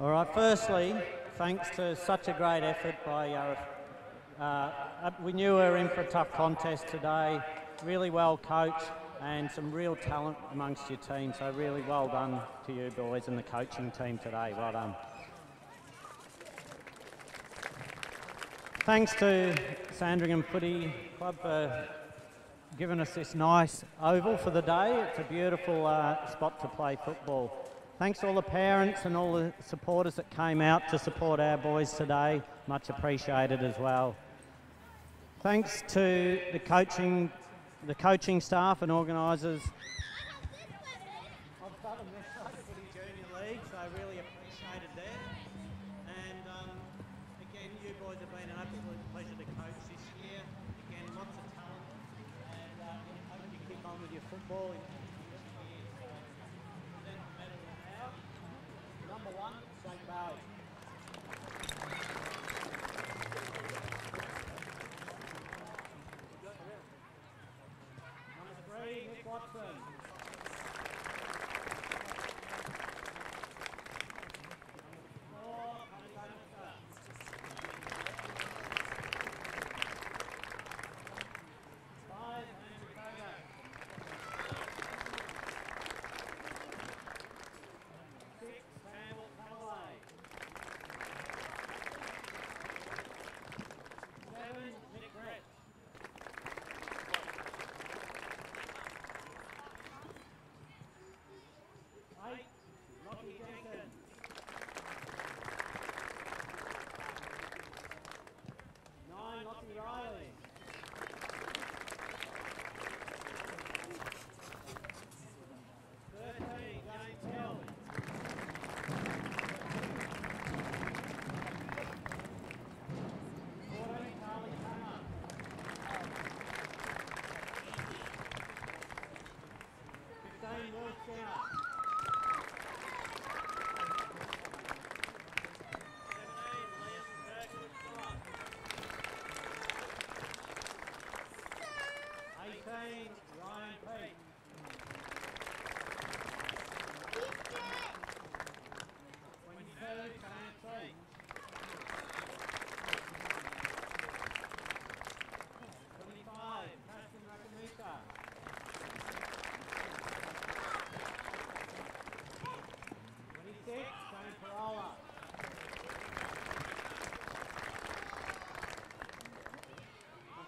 All right, firstly, thanks to such a great effort by Yarra. We knew we were in for a tough contest today, really well coached, and some real talent amongst your team, so really well done to you boys and the coaching team today. Well done. Thanks to Sandringham Footy Club for giving us this nice oval for the day. It's a beautiful spot to play football. Thanks to all the parents and all the supporters that came out to support our boys today. Much appreciated as well. Thanks to the coaching staff and organisers of Southern Metro Footy Junior League, so I really appreciated that. And again, you boys have been an absolute pleasure to coach this year. Again, lots of talent, and I hope you keep on with your football. Number 1, St. Barry.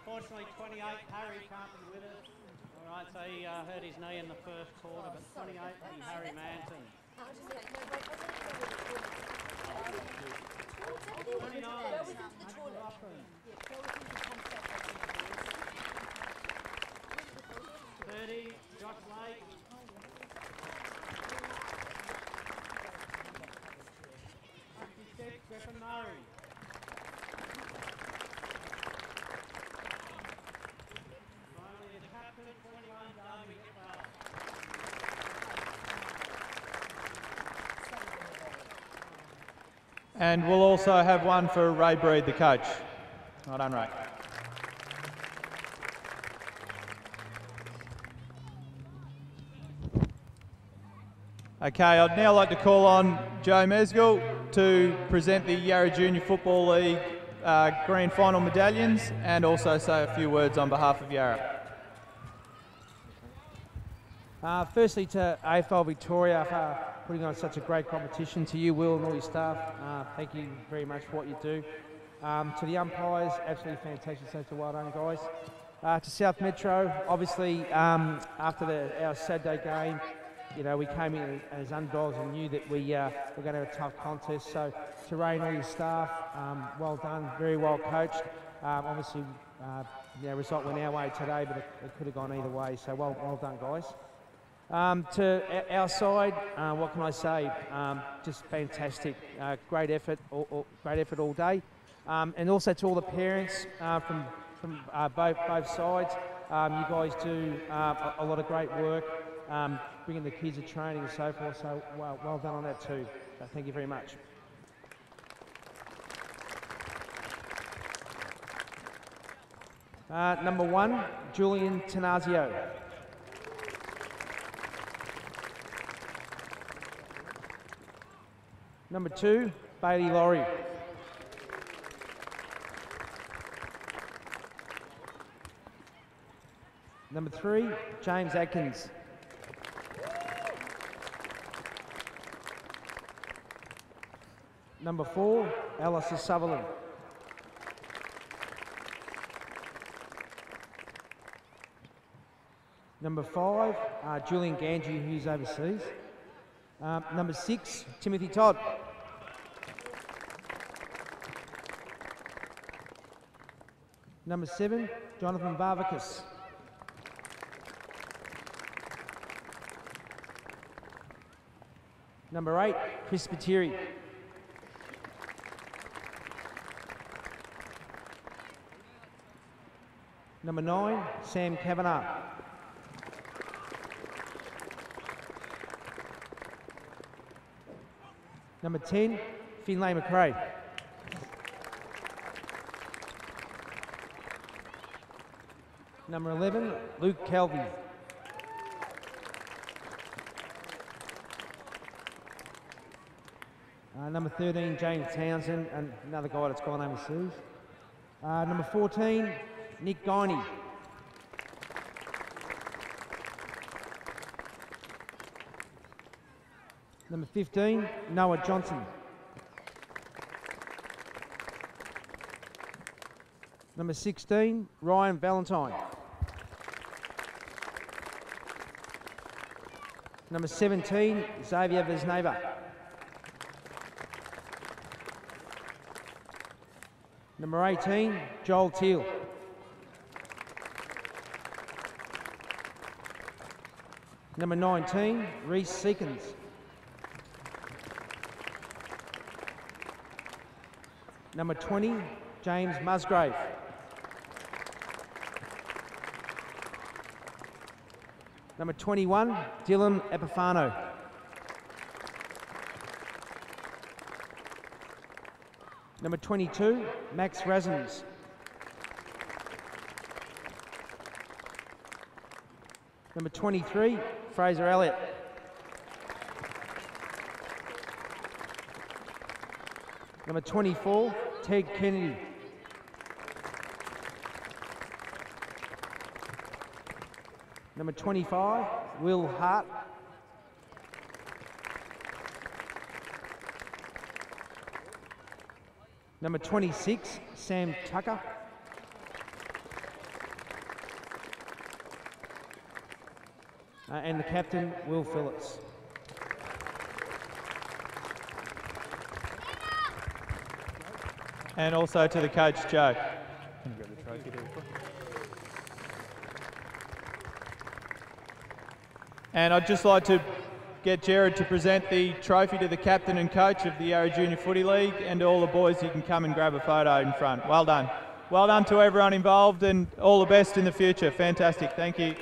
Unfortunately, 28, Harry can't be with us. All right, so he hurt his knee in the first quarter, but 28 will be Harry Manton. 30, Josh Lake. 56, Griffin Murray. Finally, the captain, 21, Darby Iqbal. And we'll also have one for Ray Breed, the coach. Well done, Ray. Okay, I'd now like to call on Joe Mesgill to present the Yarra Junior Football League Grand Final medallions and also say a few words on behalf of Yarra. Firstly to AFL Victoria for putting on such a great competition, to you, Will, and all your staff. Thank you very much for what you do. To the umpires, absolutely fantastic, so well done, guys. To South Metro, obviously after our Saturday game, you know, we came in as underdogs and knew that we were going to have a tough contest. So to Ray and all your staff, well done, very well coached. Obviously, the result went our way today, but it could have gone either way. So well done, guys. To our side, what can I say? Just fantastic, great effort, great effort all day, and also to all the parents from both sides. You guys do a lot of great work, bringing the kids to training and so forth. So well done on that too. Thank you very much. Number 1, Julian Toniazzo. Number 2, Bailey Laurie. Number 3, James Adkins. Number 4, Alistair Sutherland. Number 5, Julian Ganji, who's overseas. Number 6, Timothy Todd. Number 7, Jonathan Varvakas. Number 8, Chris Spiteri. Number 9, Sam Kavenagh. Number 10, Finlay McRae. Number 11, Luke Kelvie. Number 13, James Townsend, and another guy that's gone overseas. Number 14, Nick Guiney. Number 15, Noah Johnson. Number 16, Ryan Valentine. Number 17, Xavier Vesneva. Number 18, Joel Teal. Number 19, Reece Seekins. Number 20, James Musgrave. Number 21, Dylan Epifano. Number 22, Max Razins. Number 23, Fraser Elliot. Number 24, Ted Kennedy. Number 25, Will Hart. Number 26, Sam Tucker. And the captain, Will Phillips. And also to the coach, Joe. And I'd just like to get Jared to present the trophy to the captain and coach of the Yarra Junior Footy League, and all the boys, you can come and grab a photo in front. Well done. Well done to everyone involved, and all the best in the future. Fantastic. Thank you.